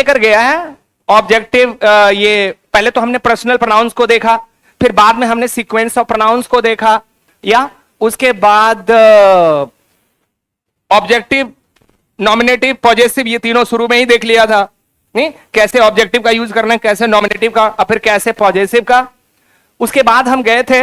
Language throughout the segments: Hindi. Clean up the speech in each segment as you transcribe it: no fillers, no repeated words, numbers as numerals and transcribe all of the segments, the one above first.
लेकर गया है ऑब्जेक्टिव। ये पहले तो हमने पर्सनल प्रोनाउंस को देखा, फिर बाद में हमने सीक्वेंस ऑफ प्रोनाउंस को देखा, या उसके बाद ऑब्जेक्टिव, नॉमिनेटिव, पॉजेसिव, ये तीनों शुरू में ही देख लिया था। नहीं, कैसे ऑब्जेक्टिव का यूज करना है, कैसे नॉमिनेटिव का, और फिर कैसे पॉजेसिव का। उसके बाद हम गए थे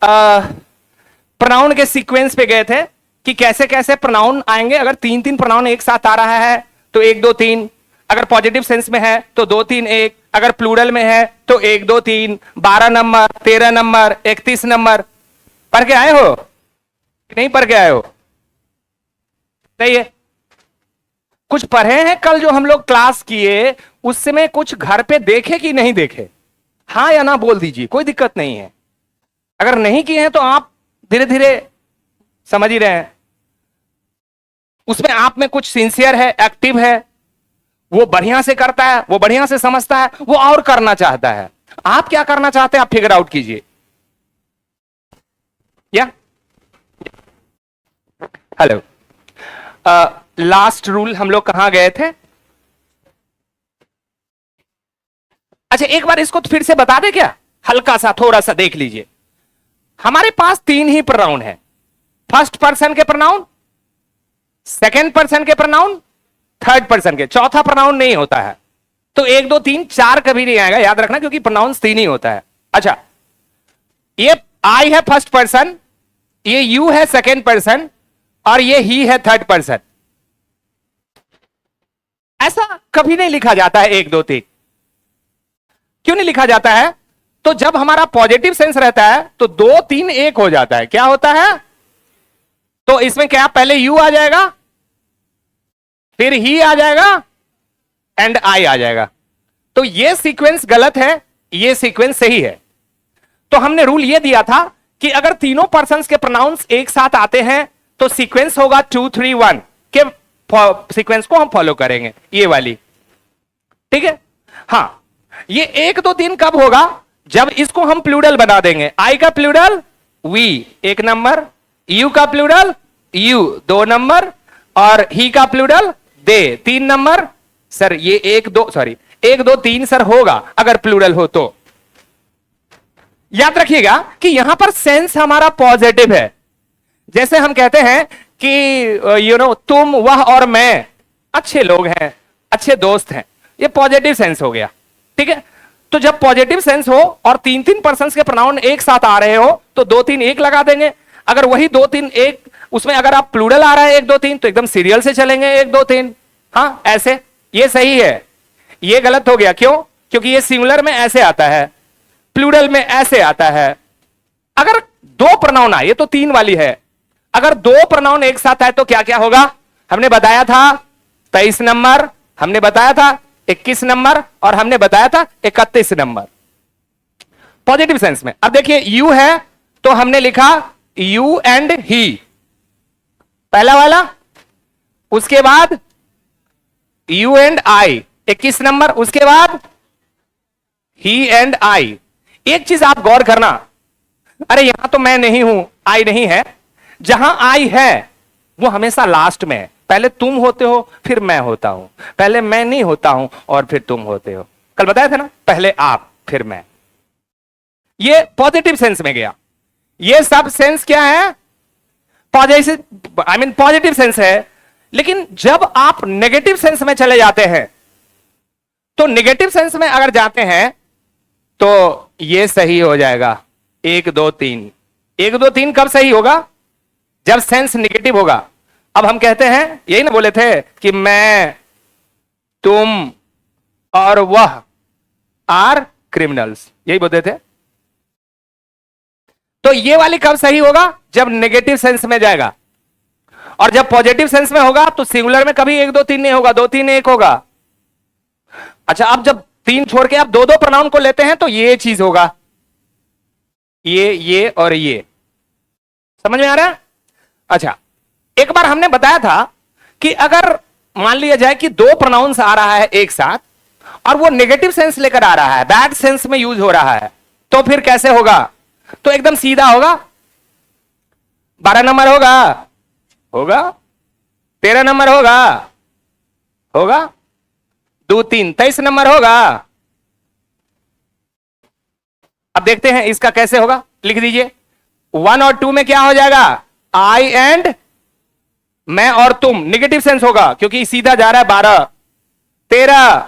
प्रोनाउन के सीक्वेंस पे गए थे कि कैसे कैसे प्रोनाउन आएंगे। अगर तीन तीन प्रोनाउन एक साथ आ रहा है तो 1 2 3, अगर पॉजिटिव सेंस में है तो 2 3 1, अगर प्लूरल में है तो 1 2 3, 12 नंबर, 13 नंबर, 31 नंबर। पढ़ के आए हो? नहीं पढ़ के आए हो? सही है। कुछ पढ़े हैं कल जो हम लोग क्लास किए, उसमें कुछ घर पे देखे कि नहीं देखे? हाँ या ना बोल दीजिए, कोई दिक्कत नहीं है। अगर नहीं किए हैं तो आप धीरे धीरे समझ ही रहे हैं। उसमें आप में कुछ सिंसियर है, एक्टिव है, वो बढ़िया से करता है, वो बढ़िया से समझता है, वो और करना चाहता है। आप क्या करना चाहते हैं, आप फिगर आउट कीजिए। या हेलो, लास्ट रूल हम लोग कहां गए थे? अच्छा, एक बार इसको फिर से बता दे क्या, हल्का सा थोड़ा सा देख लीजिए। हमारे पास 3 ही प्रोनाउन है, फर्स्ट पर्सन के प्रोनाउन, सेकंड पर्सन के प्रोनाउन, थर्ड पर्सन के। चौथा प्रोनाउन नहीं होता है। तो 1 2 3 4 कभी नहीं आएगा, याद रखना, क्योंकि प्रोनाउंस 3 ही होता है। अच्छा, ये आई है फर्स्ट पर्सन, ये यू है सेकंड पर्सन, और ये ही है थर्ड पर्सन। ऐसा कभी नहीं लिखा जाता है 1 2 3। क्यों नहीं लिखा जाता है? तो जब हमारा पॉजिटिव सेंस रहता है तो 2 3 1 हो जाता है। क्या होता है? तो इसमें क्या, पहले यू आ जाएगा, फिर ही आ जाएगा, एंड आई आ जाएगा। तो ये सीक्वेंस गलत है, ये सीक्वेंस सही है। तो हमने रूल ये दिया था कि अगर तीनों पर्सन्स के प्रोनाउंस एक साथ आते हैं तो सीक्वेंस होगा 2 3 1 के सीक्वेंस को हम फॉलो करेंगे, ये वाली। ठीक है? हां, ये 1 2 3 कब होगा? जब इसको हम प्लूरल बना देंगे। आई का प्लूरल वी 1 नंबर, यू का प्लूरल यू 2 नंबर, और ही का प्लूरल दे 3 नंबर। सर ये 1 2 3 सर होगा अगर प्लूरल हो तो। याद रखिएगा कि यहां पर सेंस हमारा पॉजिटिव है। जैसे हम कहते हैं कि तुम, वह और मैं अच्छे लोग हैं, अच्छे दोस्त हैं, ये पॉजिटिव सेंस हो गया। ठीक है? तो जब पॉजिटिव सेंस हो और 3 3 पर्सन्स के प्रोनाउन एक साथ आ रहे हो तो 2 3 1 लगा देंगे। अगर वही 2 3 1 उसमें अगर आप प्लूरल आ रहा है 1 2 3 तो एकदम सीरियल से चलेंगे 1 2 3। हाँ, ऐसे। ये सही है, ये गलत हो गया। क्यों? क्योंकि ये सिंगुलर में ऐसे आता है, प्लूरल में ऐसे आता है। अगर 2 प्रोनाउन आए, ये तो 3 वाली है, अगर 2 प्रोनाउन एक साथ आए तो क्या क्या होगा? हमने बताया था 23 नंबर, हमने बताया था 21 नंबर, और हमने बताया था 31 नंबर पॉजिटिव सेंस में। अब देखिए, यू है तो हमने लिखा यू एंड ही, पहला वाला। उसके बाद यू एंड आई 21 नंबर, उसके बाद ही एंड आई। एक चीज आप गौर करना, अरे यहां तो मैं नहीं हूं, आई नहीं है। जहां आई है वो हमेशा लास्ट में है। पहले तुम होते हो, फिर मैं होता हूं। पहले मैं नहीं होता हूं और फिर तुम होते हो। कल बताया था ना, पहले आप फिर मैं। ये पॉजिटिव सेंस में गया। ये सब सेंस क्या है? Positive, I mean positive sense है। लेकिन जब आप नेगेटिव सेंस में चले जाते हैं, तो नेगेटिव सेंस में अगर जाते हैं तो ये सही हो जाएगा 1 2 3। 1 2 3 कब सही होगा? जब सेंस नेगेटिव होगा। अब हम कहते हैं, यही ना बोले थे कि मैं, तुम और वह आर क्रिमिनल्स, यही बोलते थे। तो ये वाली कब सही होगा? जब नेगेटिव सेंस में जाएगा। और जब पॉजिटिव सेंस में होगा तो सिंगुलर में कभी 1 2 3 नहीं होगा, 2 3 1 होगा। अच्छा, अब जब 3 छोड़ के आप 2 2 प्रोनाउन को लेते हैं तो ये चीज होगा, ये और ये। समझ में आ रहा है? अच्छा, एक बार हमने बताया था कि अगर मान लिया जाए कि 2 प्रोनाउंस आ रहा है एक साथ और वो नेगेटिव सेंस लेकर आ रहा है, बैड सेंस में यूज हो रहा है, तो फिर कैसे होगा? तो एकदम सीधा होगा। 12 नंबर होगा, 13 नंबर होगा, 2 3 23 नंबर होगा। अब देखते हैं इसका कैसे होगा, लिख दीजिए। 1 और 2 में क्या हो जाएगा, आई एंड मैं और तुम, निगेटिव सेंस होगा क्योंकि सीधा जा रहा है 12 13,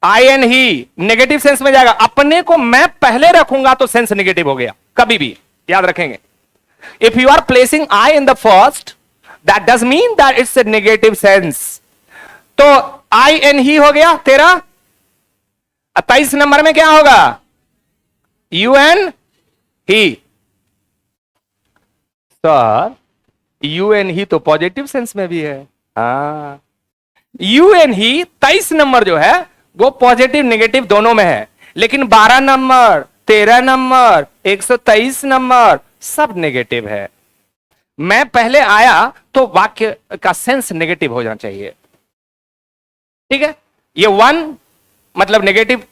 आई एंड ही नेगेटिव सेंस में जाएगा। अपने को मैं पहले रखूंगा तो सेंस नेगेटिव हो गया, कभी भी याद रखेंगे। If you are placing I in the first, that does mean that it's a negative sense. तो आई एन ही हो गया 13। 23 नंबर में क्या होगा, यू एन ही। सर यू एन ही तो पॉजिटिव सेंस में भी है। हाँ, यू एन ही 23 नंबर जो है वो पॉजिटिव नेगेटिव दोनों में है, लेकिन 12 नंबर 13 नंबर 123 नंबर सब नेगेटिव है। मैं पहले आया तो वाक्य का सेंस नेगेटिव हो जाना चाहिए, ठीक है। ये 1 मतलब नेगेटिव,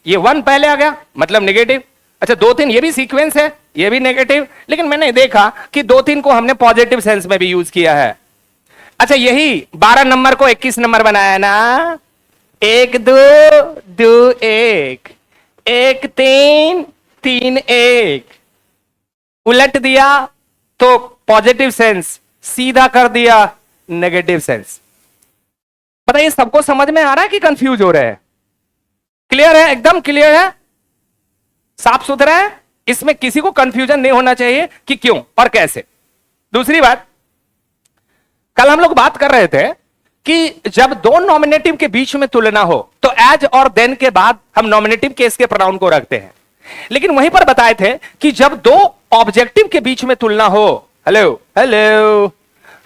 ये 1 पहले आ गया मतलब नेगेटिव। अच्छा 2 3 ये भी सीक्वेंस है, ये भी नेगेटिव, लेकिन मैंने देखा कि 2 3 को हमने पॉजिटिव सेंस में भी यूज किया है। अच्छा यही 12 नंबर को 21 नंबर बनाया ना, 1 2 2 1 1 3 3 1, उलट दिया तो पॉजिटिव सेंस, सीधा कर दिया नेगेटिव सेंस। पता ये सबको समझ में आ रहा है कि कंफ्यूज हो रहे हैं? क्लियर है, एकदम क्लियर है, साफ सुथरा है, इसमें किसी को कंफ्यूजन नहीं होना चाहिए कि क्यों और कैसे। दूसरी बात, कल हम लोग बात कर रहे थे कि जब दो नॉमिनेटिव के बीच में तुलना हो तो एज और देन के बाद हम नॉमिनेटिव केस के प्रोनाउन को रखते हैं, लेकिन वहीं पर बताए थे कि जब दो ऑब्जेक्टिव के बीच में तुलना हो, हेलो हेलो,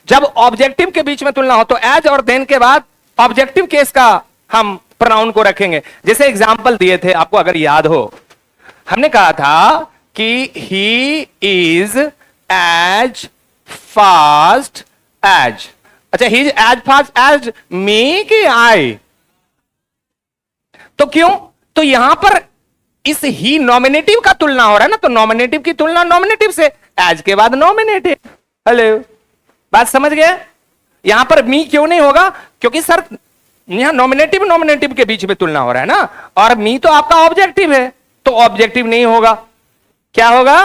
जब ऑब्जेक्टिव के बीच में तुलना हो तो एज और देन के बाद ऑब्जेक्टिव केस का हम प्रोनाउन को रखेंगे। जैसे एग्जांपल दिए थे आपको अगर याद हो, हमने कहा था कि he is as fast as, अच्छा he is as fast as me कि आई, तो क्यों, तो यहां पर इस ही नॉमिनेटिव का तुलना हो रहा है ना, तो नॉमिनेटिव की तुलना नॉमिनेटिव से, एज के बाद नॉमिनेटिव। हेलो, बात समझ गए? यहां पर मी क्यों नहीं होगा, क्योंकि सर यहां नॉमिनेटिव नॉमिनेटिव के बीच में तुलना हो रहा है ना, और मी तो आपका ऑब्जेक्टिव है, तो ऑब्जेक्टिव नहीं होगा, क्या होगा,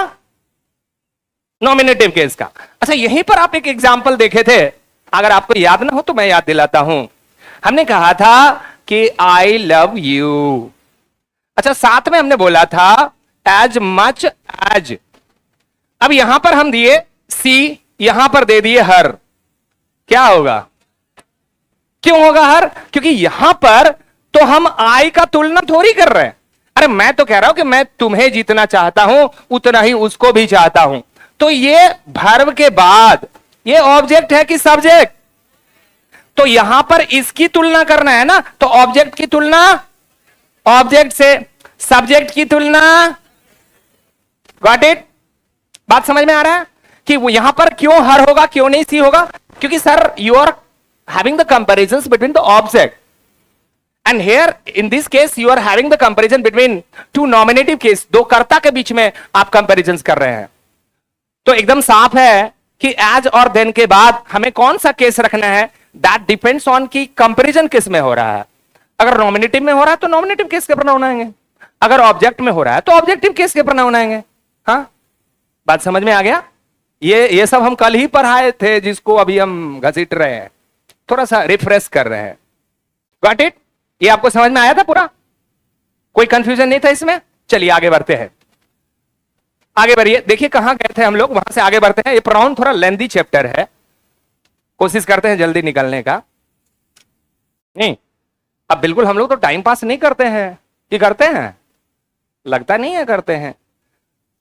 नॉमिनेटिव केस का। अच्छा यहीं पर आप एक एग्जांपल देखे थे, अगर आपको याद ना हो तो मैं याद दिलाता हूं। हमने कहा था कि आई लव यू, अच्छा साथ में हमने बोला था एज मच एज। अब यहां पर हम दिए सी, यहां पर दे दिए हर, क्या होगा, क्यों होगा हर, क्योंकि यहां पर तो हम आई का तुलना थोड़ी कर रहे हैं। अरे मैं तो कह रहा हूं कि मैं तुम्हें जितना चाहता हूं उतना ही उसको भी चाहता हूं, तो ये वर्ब के बाद ये ऑब्जेक्ट है कि सब्जेक्ट, तो यहां पर इसकी तुलना करना है ना, तो ऑब्जेक्ट की तुलना ऑब्जेक्ट से, सब्जेक्ट की तुलना, गॉट इट, बात समझ में आ रहा है कि वो यहां पर क्यों हर होगा, क्यों नहीं सी होगा, क्योंकि sir you are having the comparisons between the object, and here in this case you are having the comparison between two nominative case, दो कर्ता के बीच में आप comparisons कर रहे हैं। तो एकदम साफ है कि as और then के बाद हमें कौन सा केस रखना है, that depends on कि कंपेरिजन किस में हो रहा है। अगर नॉमिनेटिव में हो रहा है तो नॉमिनेटिव केस के प्रोनाउन आएंगे, अगर ऑब्जेक्ट में हो रहा है तो ऑब्जेक्टिव केस के प्रोनाउन आएंगे। हाँ, बात समझ में आ गया? ये सब हम कल ही पढ़ाए थे, जिसको अभी हम घसीट रहे हैं, थोड़ा सा रिफ्रेश कर रहे हैं। Got it? ये आपको समझ में आया था पूरा? कोई कंफ्यूजन नहीं था इसमें? चलिए आगे बढ़ते हैं, आगे बढ़िए। देखिए कहां गए थे हम लोग, वहां से आगे बढ़ते हैं। ये प्रोनाउन थोड़ा लेंथी चैप्टर है, कोशिश करते हैं जल्दी निकलने का। नहीं, अब बिल्कुल हम लोग तो टाइम पास नहीं करते हैं, कि करते हैं? लगता नहीं है करते हैं,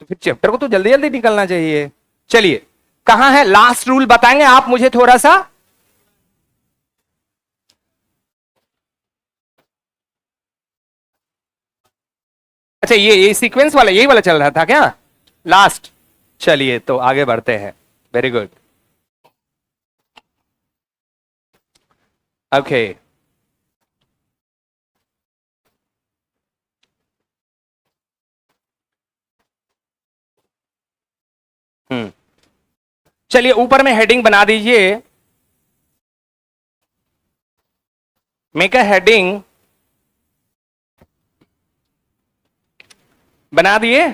तो फिर चैप्टर को तो जल्दी जल्दी निकलना चाहिए। चलिए कहां है लास्ट रूल, बताएंगे आप मुझे थोड़ा सा? अच्छा ये सीक्वेंस वाला, यही वाला चल रहा था क्या लास्ट? चलिए तो आगे बढ़ते हैं, वेरी गुड, ओके। चलिए ऊपर में हेडिंग बना दीजिए, मेक अ हेडिंग, बना दिए,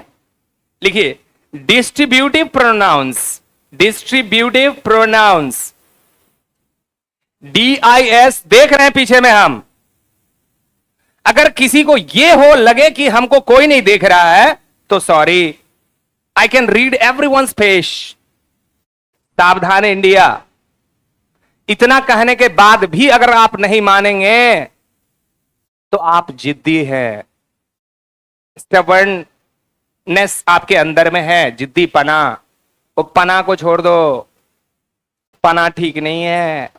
लिखिए distributive pronounce, distributive pronounce, DIS, देख रहे हैं पीछे में हम। अगर किसी को यह हो लगे कि हमको कोई नहीं देख रहा है तो sorry, I can read everyone's face. सावधान इंडिया। इतना कहने के बाद भी अगर आप नहीं मानेंगे तो आप जिद्दी हैं। स्टबर्ननेस आपके अंदर में है, जिद्दी पना। वो पना को छोड़ दो, पना ठीक नहीं है।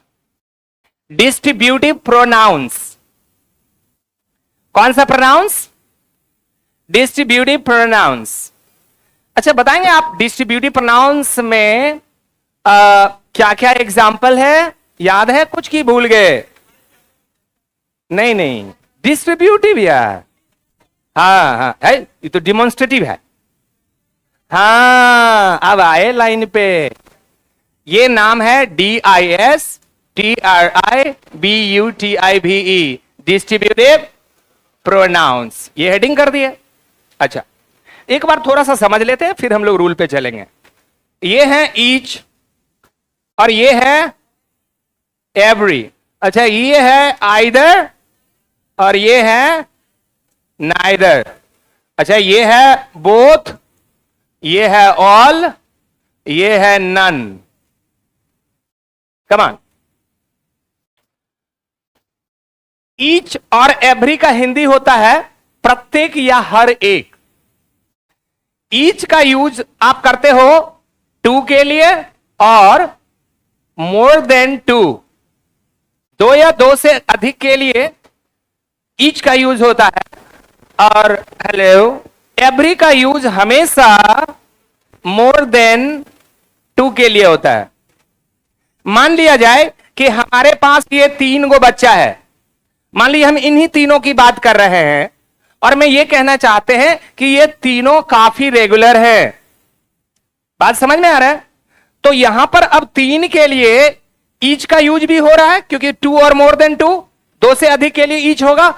डिस्ट्रीब्यूटिव प्रोनाउंस, कौन सा प्रोनाउंस? Distributive pronounce. अच्छा बताएंगे आप डिस्ट्रीब्यूटिव प्रोनाउंस में क्या क्या एग्जाम्पल है? याद है कुछ की भूल गए? नहीं नहीं, डिस्ट्रीब्यूटिव यार। हाँ हाँ है, ये तो डिमॉन्स्ट्रेटिव है। हाँ अब आए लाइन पे। ये नाम है DISTRIBUTIVE, डिस्ट्रीब्यूटिव प्रोनाउंस। ये हेडिंग कर दिए। अच्छा एक बार थोड़ा सा समझ लेते हैं फिर हम लोग रूल पे चलेंगे। ये है ईच और ये है एवरी। अच्छा ये है आइदर और ये है नाइदर। अच्छा ये है बोथ, ये है ऑल, ये है नन। कमान। ईच और एवरी का हिंदी होता है प्रत्येक या हर एक। ईच का यूज आप करते हो टू के लिए और मोर देन टू, दो या दो से अधिक के लिए ईच का यूज होता है। और हेलो, एवरी का यूज हमेशा मोर देन टू के लिए होता है। मान लिया जाए कि हमारे पास ये 3 गो बच्चा है, मान लीजिए हम इन्हीं तीनों की बात कर रहे हैं और मैं ये कहना चाहते हैं कि ये तीनों काफी रेगुलर है। बात समझ में आ रहा है? तो यहां पर अब 3 के लिए ईच का यूज भी हो रहा है क्योंकि 2 और मोर देन 2, 2 से अधिक के लिए ईच होगा।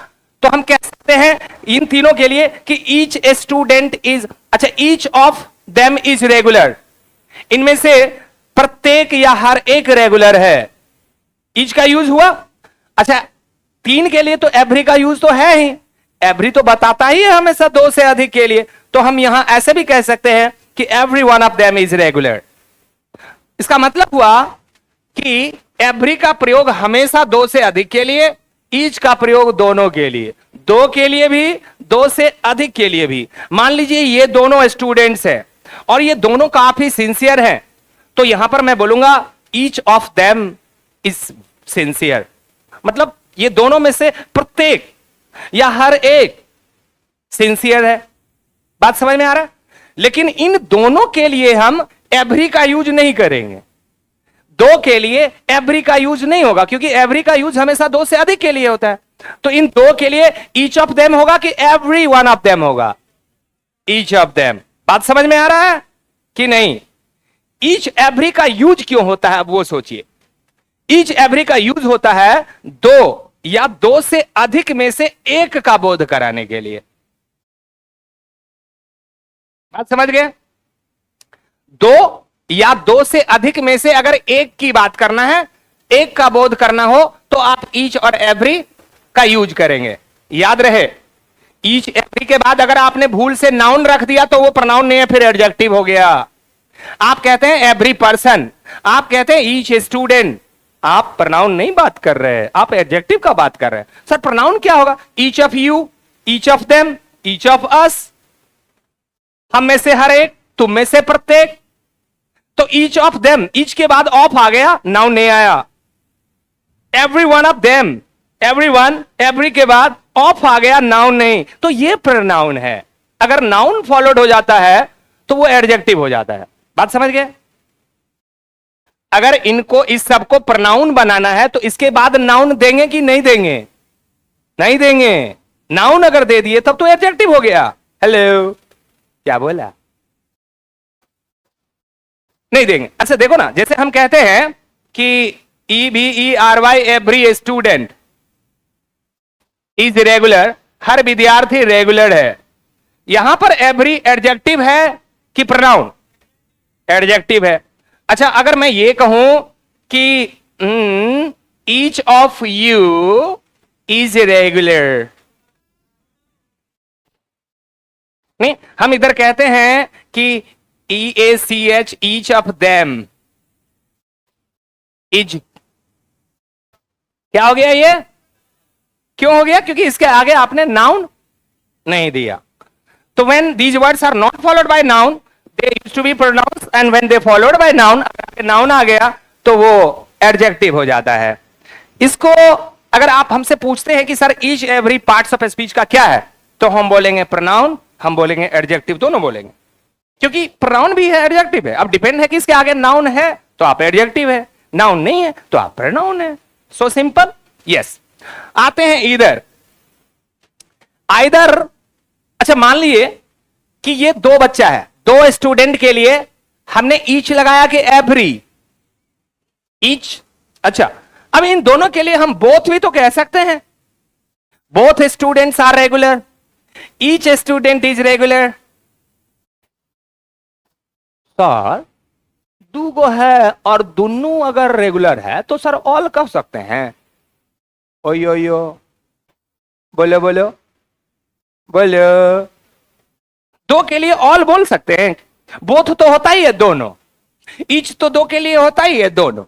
तो हम कह सकते हैं इन तीनों के लिए कि ईच स्टूडेंट इज, अच्छा each of them is regular, इनमें से प्रत्येक या हर एक रेगुलर है। ईच का यूज हुआ। अच्छा 3 के लिए तो एवरी का यूज तो है ही, एवरी तो बताता ही है हमेशा 2 से अधिक के लिए। तो हम यहां ऐसे भी कह सकते हैं कि every one of them is regular. इसका मतलब हुआ कि एवरी का प्रयोग हमेशा 2 से अधिक के लिए, ईच का प्रयोग दोनों के लिए, 2 के लिए भी 2 से अधिक के लिए भी। मान लीजिए ये दोनों स्टूडेंट्स हैं और ये दोनों काफी सिंसियर हैं, तो यहां पर मैं बोलूंगा each of them is sincere. मतलब ये दोनों में से प्रत्येक या हर एक सिंसियर है। बात समझ में आ रहा है? लेकिन इन दोनों के लिए हम एवरी का यूज नहीं करेंगे। 2 के लिए एवरी का यूज नहीं होगा क्योंकि एवरी का यूज हमेशा 2 से अधिक के लिए होता है। तो इन 2 के लिए ईच ऑफ देम होगा कि एवरी वन ऑफ देम होगा? Each of them. बात समझ में आ रहा है कि नहीं? ईच एवरी का यूज क्यों होता है अब वो सोचिए। ईच एवरी का यूज होता है 2 या 2 से अधिक में से एक का बोध कराने के लिए। बात समझ गए? 2 या 2 से अधिक में से अगर एक की बात करना है, एक का बोध करना हो, तो आप ईच और एवरी का यूज करेंगे। याद रहे, ईच एवरी के बाद अगर आपने भूल से नाउन रख दिया तो वो प्रोनाउन नहीं है, फिर एडजेक्टिव हो गया। आप कहते हैं एवरी पर्सन, आप कहते हैं ईच स्टूडेंट, आप प्रोनाउन नहीं बात कर रहे हैं, आप एडजेक्टिव का बात कर रहे हैं। सर प्रोनाउन क्या होगा? Each of you, each of them, each of us, हम में से हर एक, तुम में से प्रत्येक। तो ईच ऑफ देम, ईच के बाद ऑफ आ गया, नाउन नहीं आया। Every one of them, every one, every के बाद ऑफ आ गया, नाउन नहीं। तो ये प्रोनाउन है। अगर नाउन फॉलोड हो जाता है तो वो एडजेक्टिव हो जाता है। बात समझ गए? अगर इनको, इस सब को प्रोनाउन बनाना है तो इसके बाद नाउन देंगे कि नहीं देंगे? नहीं देंगे। नाउन अगर दे दिए तब तो एडजेक्टिव हो गया। हेलो, क्या बोला? नहीं देंगे। अच्छा देखो ना, जैसे हम कहते हैं कि EVERY every student, is regular, हर विद्यार्थी रेगुलर है। यहां पर एवरी एडजेक्टिव है कि प्रोनाउन? एडजेक्टिव है। अच्छा, अगर मैं ये कहूं कि each of you is regular, नहीं, हम इधर कहते हैं कि EACH, each of them is, क्या हो गया ये? क्यों हो गया? क्योंकि इसके आगे आपने नाउन नहीं दिया। तो when these words are not followed by noun they used to be pronounce, and when they followed by noun, अगर नाउन आ गया तो वो एडजेक्टिव हो जाता है। इसको अगर आप हमसे पूछते हैं कि sir each every parts of speech का क्या है, तो हम बोलेंगे प्रोनाउन, हम बोलेंगे एडजेक्टिव, दोनों बोलेंगे, क्योंकि प्रोनाउन भी है, एडजेक्टिव है। अब डिपेंड है कि इसके आगे नाउन है तो आप एडजेक्टिव है, नाउन नहीं है तो आप प्रोनाउन है। So simple. यस, आते हैं इधर। आइदर, अच्छा मान लीजिए कि ये दो बच्चा है, दो स्टूडेंट के लिए हमने ईच लगाया कि एवरी? ईच। अच्छा, अब इन दोनों के लिए हम बोथ भी तो कह सकते हैं। Both students are regular, each student is regular. Sir दूगो है और दोनों अगर रेगुलर है तो सर ऑल कह सकते हैं। ओयो यो, बोलो बोलो बोलो, दो के लिए ऑल बोल सकते हैं। बोथ तो होता ही है दोनों, ईच तो दो के लिए होता ही है दोनों,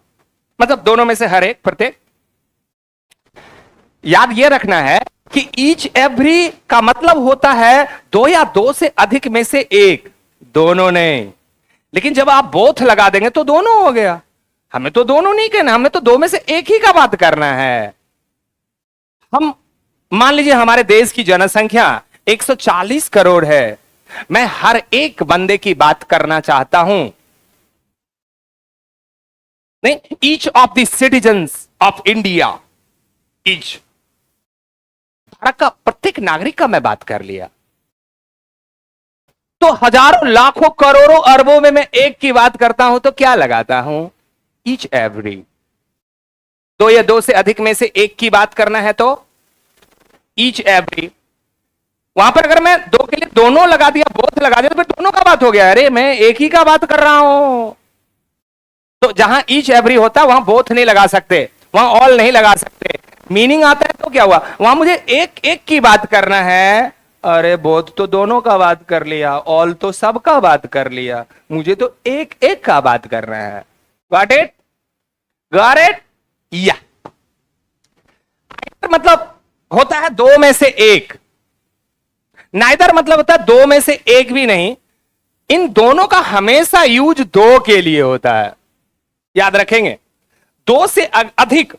मतलब दोनों में से हर एक, प्रत्येक। याद ये रखना है कि ईच एवरी का मतलब होता है दो या दो से अधिक में से एक, दोनों नहीं। लेकिन जब आप बोथ लगा देंगे तो दोनों हो गया। हमें तो दोनों नहीं कहना, हमें तो दो में से एक ही का बात करना है। हम मान लीजिए हमारे देश की जनसंख्या 140 करोड़ है, मैं हर एक बंदे की बात करना चाहता हूं। नहीं, each of the citizens of India, each, Bharat का प्रत्येक नागरिक का मैं बात कर लिया, तो हजारों लाखों करोड़ों अरबों में मैं एक की बात करता हूं तो क्या लगाता हूं? Each every. दो या दो से अधिक में से एक की बात करना है तो ईच एवरी। वहां पर अगर मैं दो के लिए दोनों लगा दिया, बोथ लगा दिया, तो फिर दोनों का बात हो गया। अरे मैं एक ही का बात कर रहा हूं। तो जहां ईच एवरी होता है वहां बोथ नहीं लगा सकते, वहां ऑल नहीं लगा सकते। मीनिंग आता है तो क्या हुआ? वहां मुझे एक एक की बात करना है, अरे बोथ तो दोनों का बात कर लिया, ऑल तो सबका बात कर लिया, मुझे तो एक एक का बात करना है। Got it? Got it? या मतलब होता है दो में से एक। नाइदर मतलब होता है दो में से एक भी नहीं। इन दोनों का हमेशा यूज दो के लिए होता है, याद रखेंगे। दो से अधिक,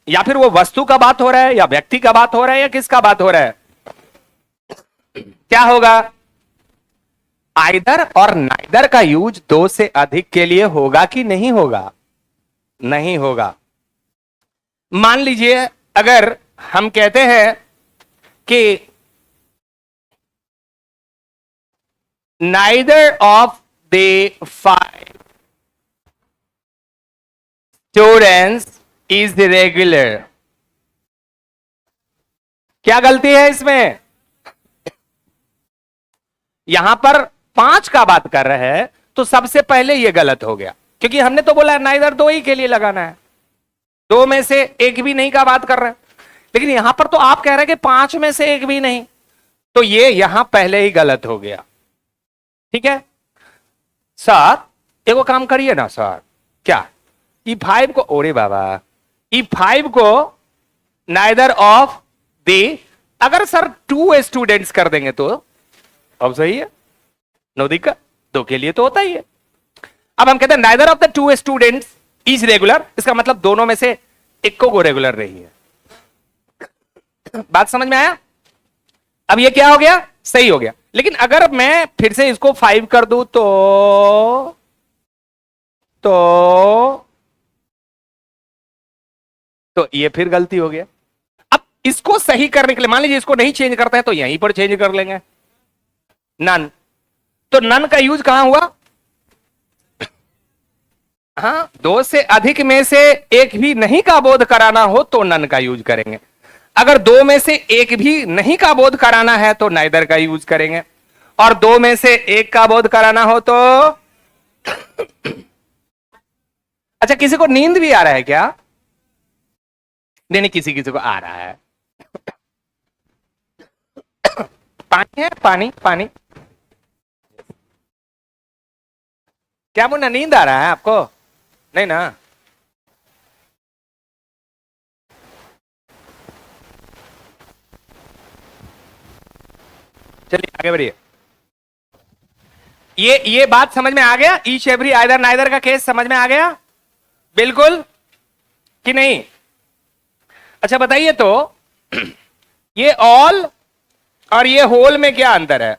या फिर वो वस्तु का बात हो रहा है या व्यक्ति का बात हो रहा है या किसका बात हो रहा है, क्या होगा? आइदर और नाइदर का यूज दो से अधिक के लिए होगा कि नहीं होगा? नहीं होगा। मान लीजिए अगर हम कहते हैं कि neither of the 5 students is regular, क्या गलती है इसमें? यहां पर 5 का बात कर रहे हैं तो सबसे पहले यह गलत हो गया, क्योंकि हमने तो बोला नाइदर दो ही के लिए लगाना है, दो में से एक भी नहीं का बात कर रहे हैं। लेकिन यहां पर तो आप कह रहे हैं कि 5 में से एक भी नहीं, तो ये यहां पहले ही गलत हो गया। ठीक है सर, एगो काम करिए ना सर, क्या E5 को, ओरे बाबा, E5 को नाइदर ऑफ द, अगर सर 2 स्टूडेंट्स कर देंगे तो अब सही है, नो दिक्कत, दो के लिए तो होता ही है। अब हम कहते हैं neither of the 2 students is regular, इसका मतलब दोनों में से एक को रेगुलर रही है। बात समझ में आया? अब ये क्या हो गया? सही हो गया। लेकिन अगर मैं फिर से इसको 5 कर दूं तो ये फिर गलती हो गया। अब इसको सही करने के लिए मान लीजिए इसको नहीं चेंज करता है तो यहीं पर चेंज कर लेंगे, नन। तो नन का यूज कहां हुआ? हाँ, दो से अधिक में से एक भी नहीं का बोध कराना हो तो नन का यूज करेंगे। अगर दो में से एक भी नहीं का बोध कराना है तो नाइदर का यूज करेंगे, और दो में से एक का बोध कराना हो तो अच्छा, किसी को नींद भी आ रहा है क्या? नहीं नहीं, किसी किसी को आ रहा है। पानी है, पानी पानी। क्या मुन्ना, नींद आ रहा है आपको? नहीं ना? चलिए आगे बढ़िए। ये बात समझ में आ गया? ईच एवरी आइदर नाइदर का केस समझ में आ गया बिल्कुल कि नहीं? अच्छा बताइए तो, ये ऑल और ये होल में क्या अंतर है?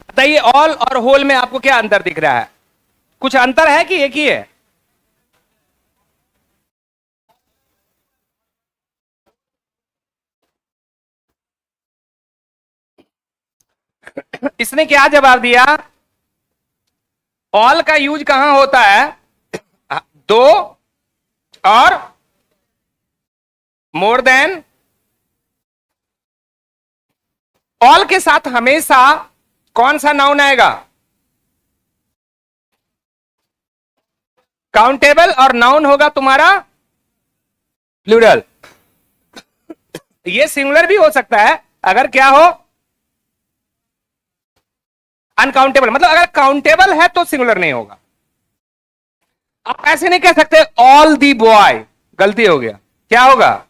बताइए, ऑल और होल में आपको क्या अंतर दिख रहा है? कुछ अंतर है कि एक ही है? इसने क्या जवाब दिया? ऑल का यूज कहां होता है? दो और मोर देन। ऑल के साथ हमेशा कौन सा नाउन आएगा? काउंटेबल, और नाउन होगा तुम्हारा प्लूरल। ये सिंगुलर भी हो सकता है अगर क्या हो, अनकाउंटेबल। मतलब अगर काउंटेबल है तो सिंगुलर नहीं होगा। आप ऐसे नहीं कह सकते ऑल दी बॉय, गलती हो गया, क्या होगा?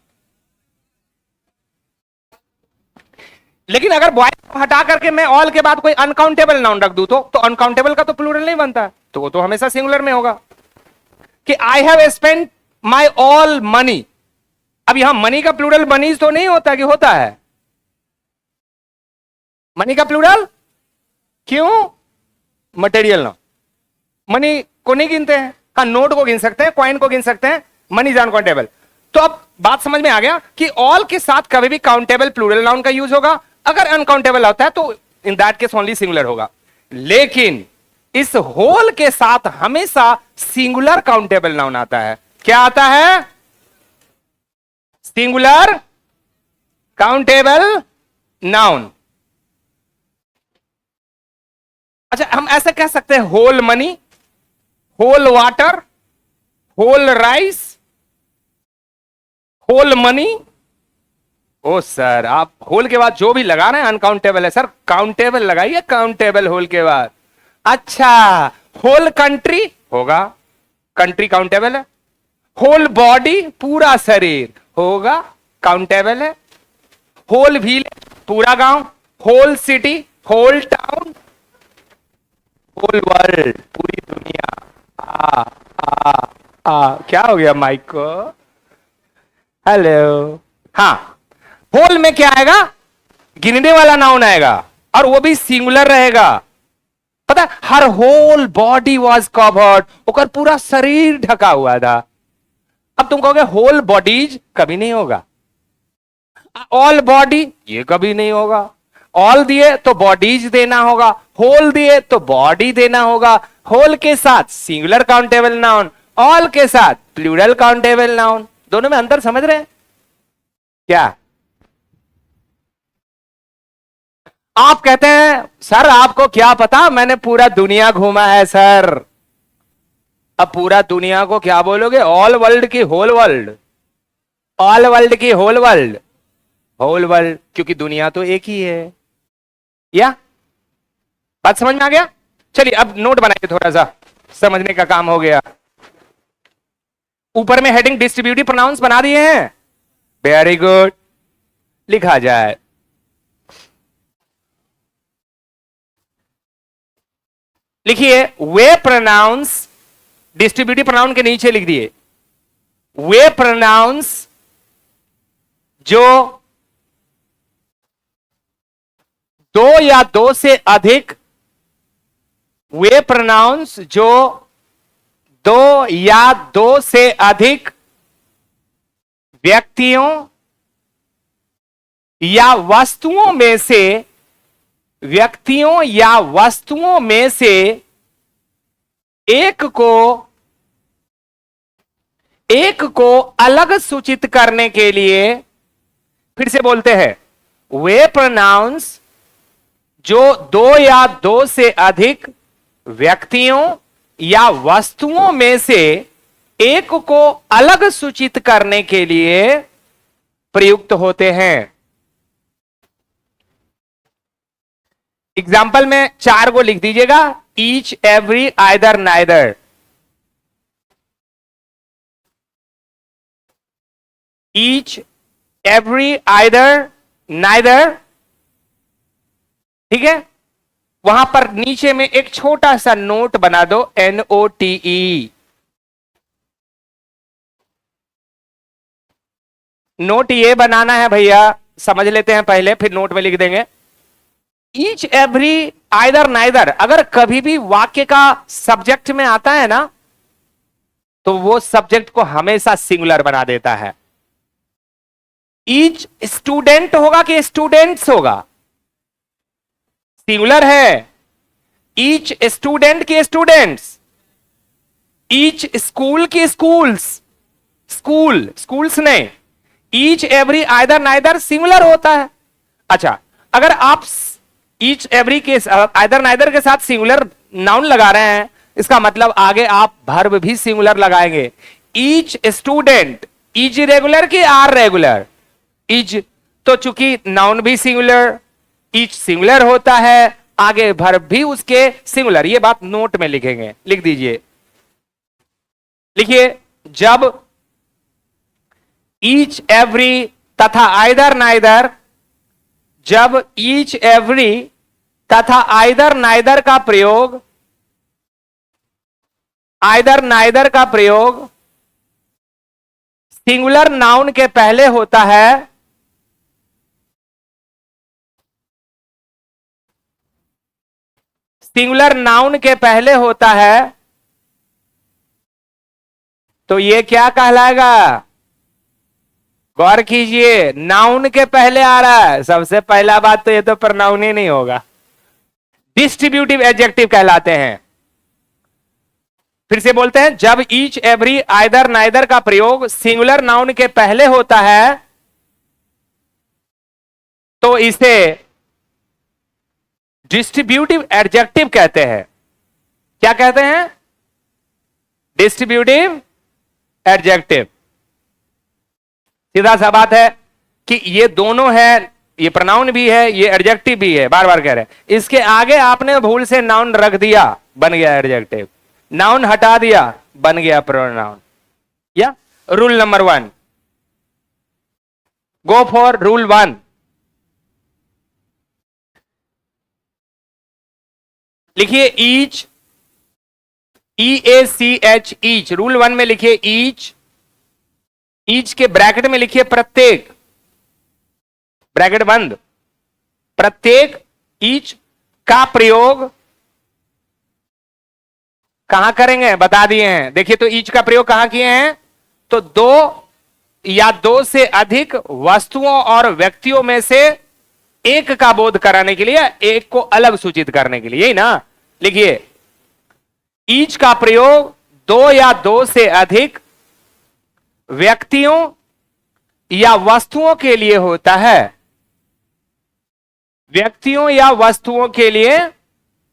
लेकिन अगर बॉय हटा करके मैं ऑल के बाद कोई अनकाउंटेबल नाउन रख दूं तो अनकाउंटेबल का तो प्लूरल नहीं बनता, तो वो तो हमेशा सिंगुलर में होगा। कि I have spent my all money. अब यहां मनी का प्लूरल मनीज तो नहीं होता, कि होता है मनी का प्लूरल? क्यों? मटेरियल ना, मनी को नहीं गिनते हैं। हाँ, नोट को गिन सकते हैं, कॉइन को गिन सकते हैं, मनी इज अनकाउंटेबल। तो अब बात समझ में आ गया कि ऑल के साथ कभी भी काउंटेबल प्लूरल नाउन का यूज होगा, अगर अनकाउंटेबल होता है तो in that case only singular होगा। लेकिन इस होल के साथ हमेशा सिंगुलर काउंटेबल नाउन आता है। क्या आता है? Singular countable noun. अच्छा, हम ऐसे कह सकते हैं whole money, whole water, whole rice, whole money. ओ सर, आप होल के बाद जो भी लगा रहे हैं अनकाउंटेबल है। सर काउंटेबल लगाइए, काउंटेबल होल के बाद। अच्छा, होल कंट्री होगा, कंट्री काउंटेबल है। होल बॉडी, पूरा शरीर होगा, काउंटेबल है। होल विलेज, पूरा गांव। Whole city, whole town, whole world, पूरी दुनिया। आ, क्या हो गया माइक को? हेलो। हाँ, होल में क्या आएगा? गिनने वाला नाउन आएगा, और वो भी सिंगुलर रहेगा। पता, her whole body was covered, ओकर पूरा शरीर ढका हुआ था। अब तुम कहोगे होल बॉडीज, कभी नहीं होगा। ऑल बॉडी, ये कभी नहीं होगा। ऑल दिए तो बॉडीज देना होगा, होल दिए तो बॉडी देना होगा। होल के साथ सिंगुलर काउंटेबल नाउन, ऑल के साथ प्लूरल काउंटेबल नाउन। दोनों में अंतर समझ रहे हैं क्या? आप कहते हैं सर आपको क्या पता, मैंने पूरा दुनिया घूमा है सर। अब पूरा दुनिया को क्या बोलोगे? ऑल वर्ल्ड की होल वर्ल्ड? ऑल वर्ल्ड की होल वर्ल्ड? होल वर्ल्ड, क्योंकि दुनिया तो एक ही है। या बात समझ में आ गया? चलिए अब नोट बनाइए, थोड़ा सा समझने का काम हो गया। ऊपर में हेडिंग डिस्ट्रीब्यूटिव प्रोनाउंस बना दिए हैं, वेरी गुड। लिखा जाए, लिखिए वे प्रोनाउंस, डिस्ट्रीब्यूटिव प्रोनाउन के नीचे लिख दिए वे प्रोनाउंस जो दो या दो से अधिक, वे प्रोनाउंस जो दो या दो से अधिक व्यक्तियों या वस्तुओं में से, व्यक्तियों या वस्तुओं में से एक को एक को अलग सूचित करने के लिए, फिर से बोलते हैं, वे प्रोनाउंस जो दो या दो से अधिक व्यक्तियों या वस्तुओं में से एक को अलग सूचित करने के लिए प्रयुक्त होते हैं। एग्जाम्पल में 4 को लिख दीजिएगा, each, every, either, neither. Each, every, either, neither, ठीक है। वहां पर नीचे में एक छोटा सा नोट बना दो, NOTE। नोट ये बनाना है भैया, समझ लेते हैं पहले, फिर नोट में लिख देंगे। ईच, एवरी, आइदर, नाइदर अगर कभी भी वाक्य का सब्जेक्ट में आता है ना, तो वो सब्जेक्ट को हमेशा सिंगुलर बना देता है। ईच स्टूडेंट होगा कि स्टूडेंट्स होगा? सिंगुलर है। ईच स्टूडेंट की स्टूडेंट्स, ईच स्कूल की स्कूल्स, स्कूल्स नहीं। Each, every, either, neither singular होता है। अच्छा, अगर आप ईच, एवरी के आइदर, नाइदर के साथ सिंगुलर नाउन लगा रहे हैं, इसका मतलब आगे आप वर्ब भी सिंगुलर लगाएंगे। ईच स्टूडेंट, इज रेगुलर की आर रेगुलर? इज, तो चूंकि नाउन भी सिंगुलर, ईच सिंगुलर होता है, आगे वर्ब भी उसके सिंगुलर। ये बात नोट में लिखेंगे, लिख दीजिए। लिखिए, जब ईच, एवरी तथा आइदर, नाइदर, जब ईच, एवरी तथा आइदर, नाइदर का प्रयोग, आइदर, नाइदर का प्रयोग सिंगुलर नाउन के पहले होता है, सिंगुलर नाउन के पहले होता है, तो ये क्या कहलाएगा? गौर कीजिए, नाउन के पहले आ रहा है। सबसे पहला बात तो ये तो प्रोनाउन ही नहीं होगा, डिस्ट्रीब्यूटिव एडजेक्टिव कहलाते हैं। फिर से बोलते हैं, जब ईच, एवरी, आइदर, नाइदर का प्रयोग सिंगुलर नाउन के पहले होता है, तो इसे डिस्ट्रीब्यूटिव एडजेक्टिव कहते हैं। क्या कहते हैं? Distributive adjective. सीधा सा बात है कि ये दोनों है, ये प्रोनाउन भी है, ये एडजेक्टिव भी है। बार बार कह रहे हैं, इसके आगे आपने भूल से नाउन रख दिया, बन गया एडजेक्टिव। नाउन हटा दिया, बन गया प्रोनाउन। या rule number 1, go for rule 1। लिखिए ईच, EACH, ईच। रूल 1 में लिखिए ईच, ईच के ब्रैकेट में लिखिए प्रत्येक, ब्रैकेट बंद, प्रत्येक। ईच का प्रयोग कहां करेंगे बता दिए हैं। देखिए तो ईच का प्रयोग कहां किए हैं? तो दो या दो से अधिक वस्तुओं और व्यक्तियों में से एक का बोध कराने के लिए, एक को अलग सूचित करने के लिए, यही ना। लिखिए, ईच का प्रयोग दो या दो से अधिक व्यक्तियों या वस्तुओं के लिए होता है, व्यक्तियों या वस्तुओं के लिए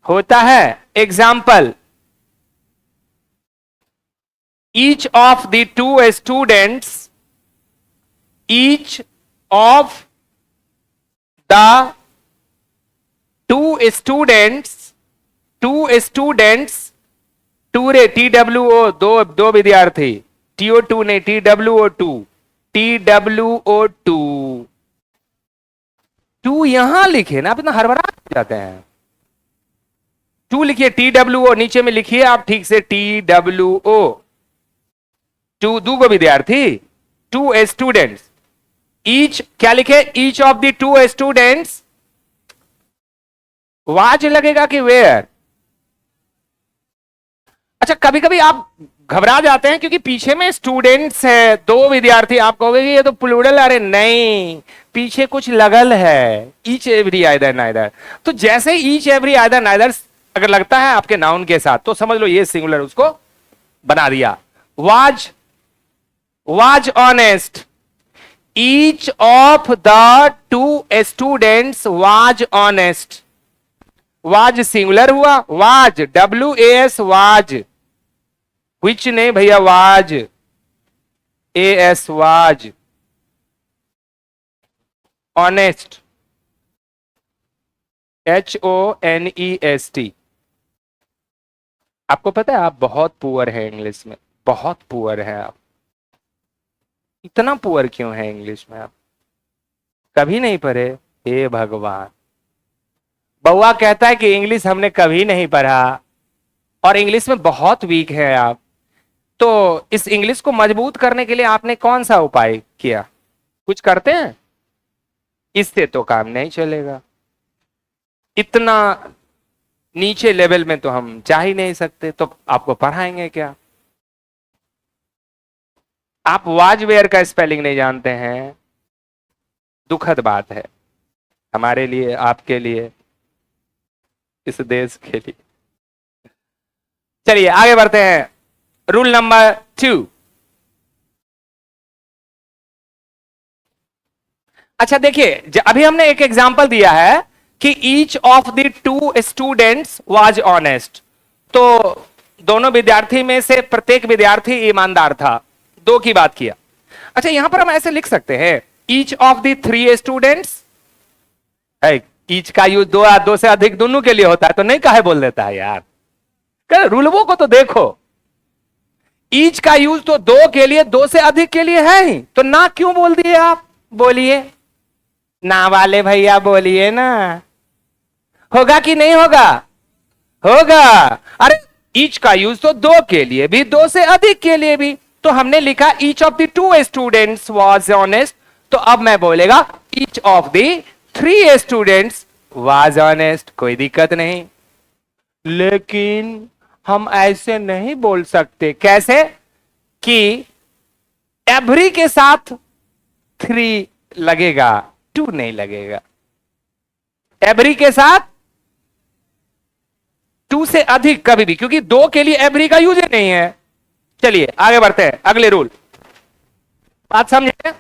होता है। Example, each of the 2 students, each of the 2 students, 2 students, two रे TWO, दो विद्यार्थी, TO2 नहीं, TWO2, TWO2। 2 यहां लिखे ना, आप इतना हड़बड़ा जाते हैं। 2 लिखिए, TWO नीचे में लिखिए आप ठीक से, TWO, 2 विद्यार्थी, 2 स्टूडेंट्स। ईच क्या लिखे? Each of the 2 students, watch लगेगा कि वेयर? अच्छा, कभी कभी आप घबरा जाते हैं क्योंकि पीछे में स्टूडेंट्स है, 2 विद्यार्थी, आप कहोगे कि ये तो प्लूरल। अरे नहीं, पीछे कुछ लगल है, ईच, एवरी, आइदर, नाइदर। तो जैसे ईच, एवरी, आइदर, नाइदर अगर लगता है आपके नाउन के साथ, तो समझ लो ये सिंगुलर उसको बना दिया। Was was honest. Each of the two students was honest. Was singular हुआ, was WAS was, which नहीं भैया, was AS was honest, HONEST. आपको पता है आप बहुत पुअर है इंग्लिश में, बहुत पुअर है आप। इतना पुअर क्यों है इंग्लिश में आप? कभी नहीं पढ़े? हे भगवान। बउआ कहता है कि इंग्लिश हमने कभी नहीं पढ़ा और इंग्लिश में बहुत वीक है आप। तो इस इंग्लिश को मजबूत करने के लिए आपने कौन सा उपाय किया? कुछ करते हैं? इससे तो काम नहीं चलेगा। इतना नीचे लेवल में तो हम जा ही नहीं सकते, तो आपको पढ़ाएंगे क्या? आप वाजवेयर का स्पेलिंग नहीं जानते हैं, दुखद बात है हमारे लिए, आपके लिए, इस देश के लिए। चलिए आगे बढ़ते हैं। Rule number 2। अच्छा देखिए, अभी हमने एक एग्जांपल दिया है कि each of the two students was honest. तो दोनों विद्यार्थी में से प्रत्येक विद्यार्थी ईमानदार था, दो की बात किया। अच्छा यहां पर हम ऐसे लिख सकते हैं, each of the three students. Each का यूज दो से अधिक दोनों के लिए होता है, तो नहीं काहे बोल देता है यार? रूलवों को तो देखो, ईच का यूज तो दो के लिए, दो से अधिक के लिए है ही, तो ना क्यों बोल दिए आप? बोलिए ना वाले भैया, बोलिए ना। होगा कि नहीं होगा? होगा। अरे ईच का यूज तो दो के लिए भी, दो से अधिक के लिए भी, तो हमने लिखा each of the two students was honest. तो अब मैं बोलेगा each of the three students was honest, कोई दिक्कत नहीं। लेकिन हम ऐसे नहीं बोल सकते। कैसे? कि एवरी के साथ 3 लगेगा, 2 नहीं लगेगा। एवरी के साथ 2 से अधिक कभी भी, क्योंकि 2 के लिए एवरी का यूज नहीं है। चलिए आगे बढ़ते हैं, अगले रूल। बात समझे?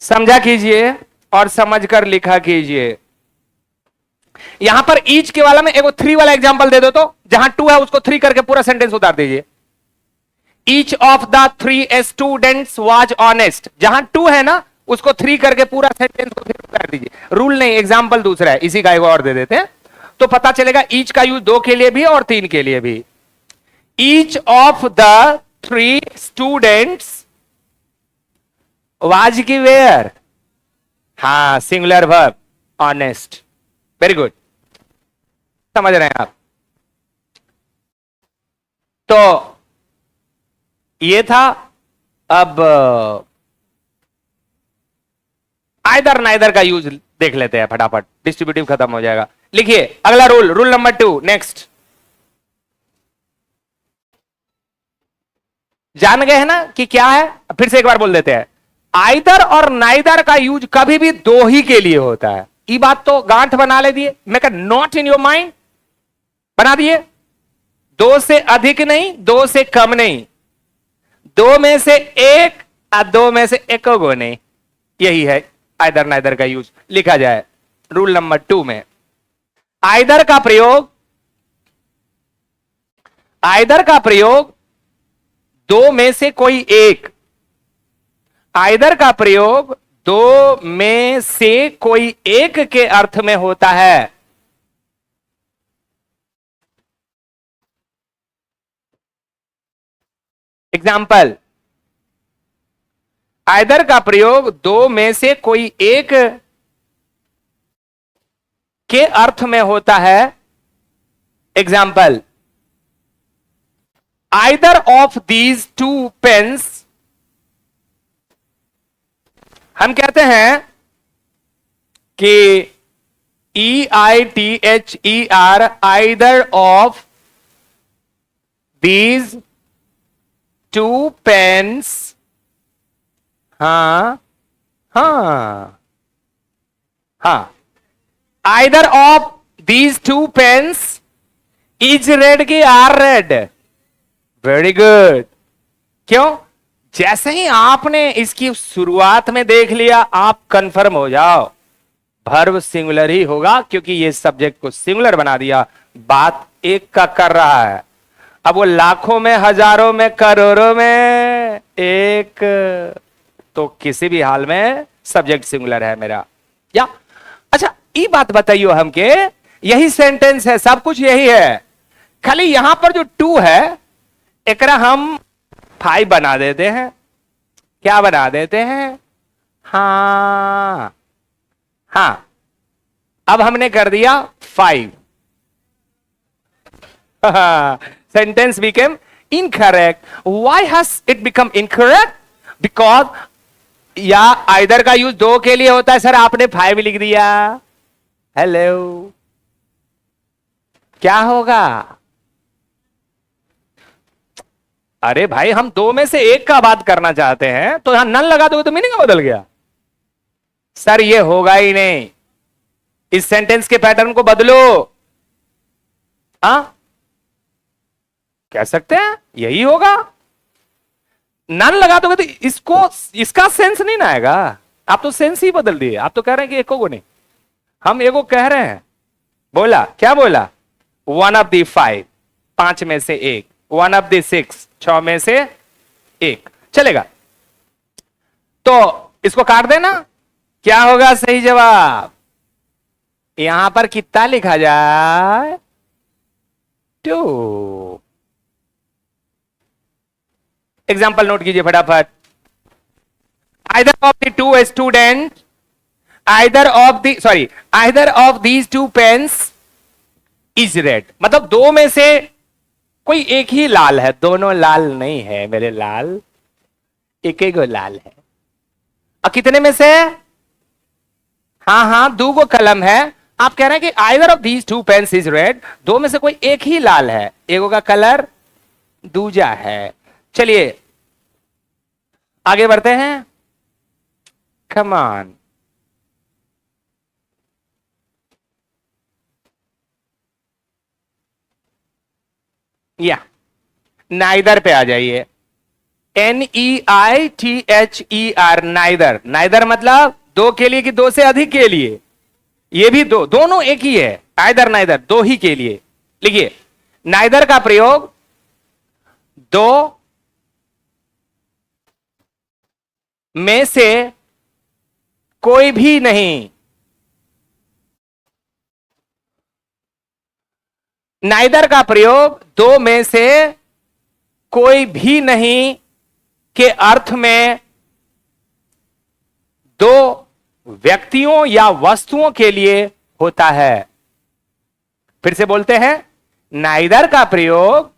समझा कीजिए और समझकर लिखा कीजिए। यहां पर ईच के वाला में एक 3 वाला एग्जांपल दे दो, तो जहां 2 है उसको 3 करके पूरा सेंटेंस उतार दीजिए। Each of the 3 students was honest, जहां 2 है ना उसको 3 करके पूरा सेंटेंस को फिर उतार दीजिए। रूल नहीं, एग्जांपल दूसरा है, इसी का एक और दे देते हैं तो पता चलेगा। ईच का यूज 2 के लिए भी और 3 के लिए भी। Each of the 3 students was की वेयर, हाँ singular verb honest. Very good, समझ रहे हैं आप? तो ये था। अब आइदर नाइदर का यूज देख लेते हैं फटाफट, डिस्ट्रीब्यूटिव खत्म हो जाएगा। लिखिए अगला रूल, रूल नंबर 2। नेक्स्ट, जान गए हैं ना कि क्या है? फिर से एक बार बोल देते हैं। आइदर और नाइदर का यूज कभी भी 2 ही के लिए होता है। ये बात तो गांठ बना ले दिए, मैं कह नॉट इन योर माइंड बना दिए। 2 से अधिक नहीं, 2 से कम नहीं, 2 में से एक और 2 में से एक गो नहीं। यही है आइदर नाइदर का यूज। लिखा जाए रूल नंबर 2 में, आइदर का प्रयोग, आइदर का प्रयोग 2 में से कोई एक, आइदर का प्रयोग 2 में से कोई एक के अर्थ में होता है। एग्जाम्पल, आइदर का प्रयोग 2 में से कोई एक के अर्थ में होता है। Example, either of these 2 pens, हम कहते हैं कि EITHER, either of these 2 pens, हाँ हाँ हाँ, either of these 2 pens is red की आर रेड। Very good. क्यों? जैसे ही आपने इसकी शुरुआत में देख लिया, आप कंफर्म हो जाओ वर्ब सिंगुलर ही होगा, क्योंकि ये सब्जेक्ट को सिंगुलर बना दिया, बात एक का कर रहा है। अब वो लाखों में, हजारों में, करोड़ों में एक, तो किसी भी हाल में सब्जेक्ट सिंगुलर है मेरा। या अच्छा, ये बात बताइयो हमके, यही सेंटेंस है, सब कुछ यही है, खाली यहां पर जो टू है एकरा हम 5 बना देते हैं। क्या बना देते हैं? हाँ हाँ, अब हमने कर दिया 5। Sentence became incorrect. Why has it become incorrect? Because या आइदर का यूज दो के लिए होता है। सर आपने 5 लिख दिया, हेलो, क्या होगा? अरे भाई, हम दो में से एक का बात करना चाहते हैं, तो यहां नन लगा दोगे तो मीनिंग बदल गया। सर ये होगा ही नहीं, इस सेंटेंस के पैटर्न को बदलो। हाँ, कह सकते हैं यही होगा। नन लगा दोगे तो इसका सेंस नहीं ना आएगा। आप तो सेंस ही बदल दिए। आप तो कह रहे हैं कि एको को नहीं, हम एको कह रहे हैं। बोला क्या बोला? 1 ऑफ द 5, 5 में से एक। 1 ऑफ द 6, 6 में से एक। चलेगा, तो इसको काट देना। क्या होगा सही जवाब? यहां पर कितना लिखा जाए? 2। एग्जाम्पल नोट कीजिए फटाफट। Either of the 2 student, either of these 2 pens is red. मतलब दो में से कोई एक ही लाल है, दोनों लाल नहीं है मेरे लाल, एक ही गो लाल है। और कितने में से? हाँ, 2 गो कलम है। आप कह रहे हैं कि either of these 2 pens is red, दो में से कोई एक ही लाल है, एगो का कलर दूजा है। चलिए आगे बढ़ते हैं। कम ऑन, या नाइदर पे आ जाइए। NEITHER, neither. नाइदर मतलब दो के लिए कि दो से अधिक के लिए? ये भी दो, दोनों एक ही है। आइदर नाइदर, दो ही के लिए। लिखिए, नाइदर का प्रयोग दो में से कोई भी नहीं। नाइदर का प्रयोग दो में से कोई भी नहीं के अर्थ में दो व्यक्तियों या वस्तुओं के लिए होता है। फिर से बोलते हैं, नाइदर का प्रयोग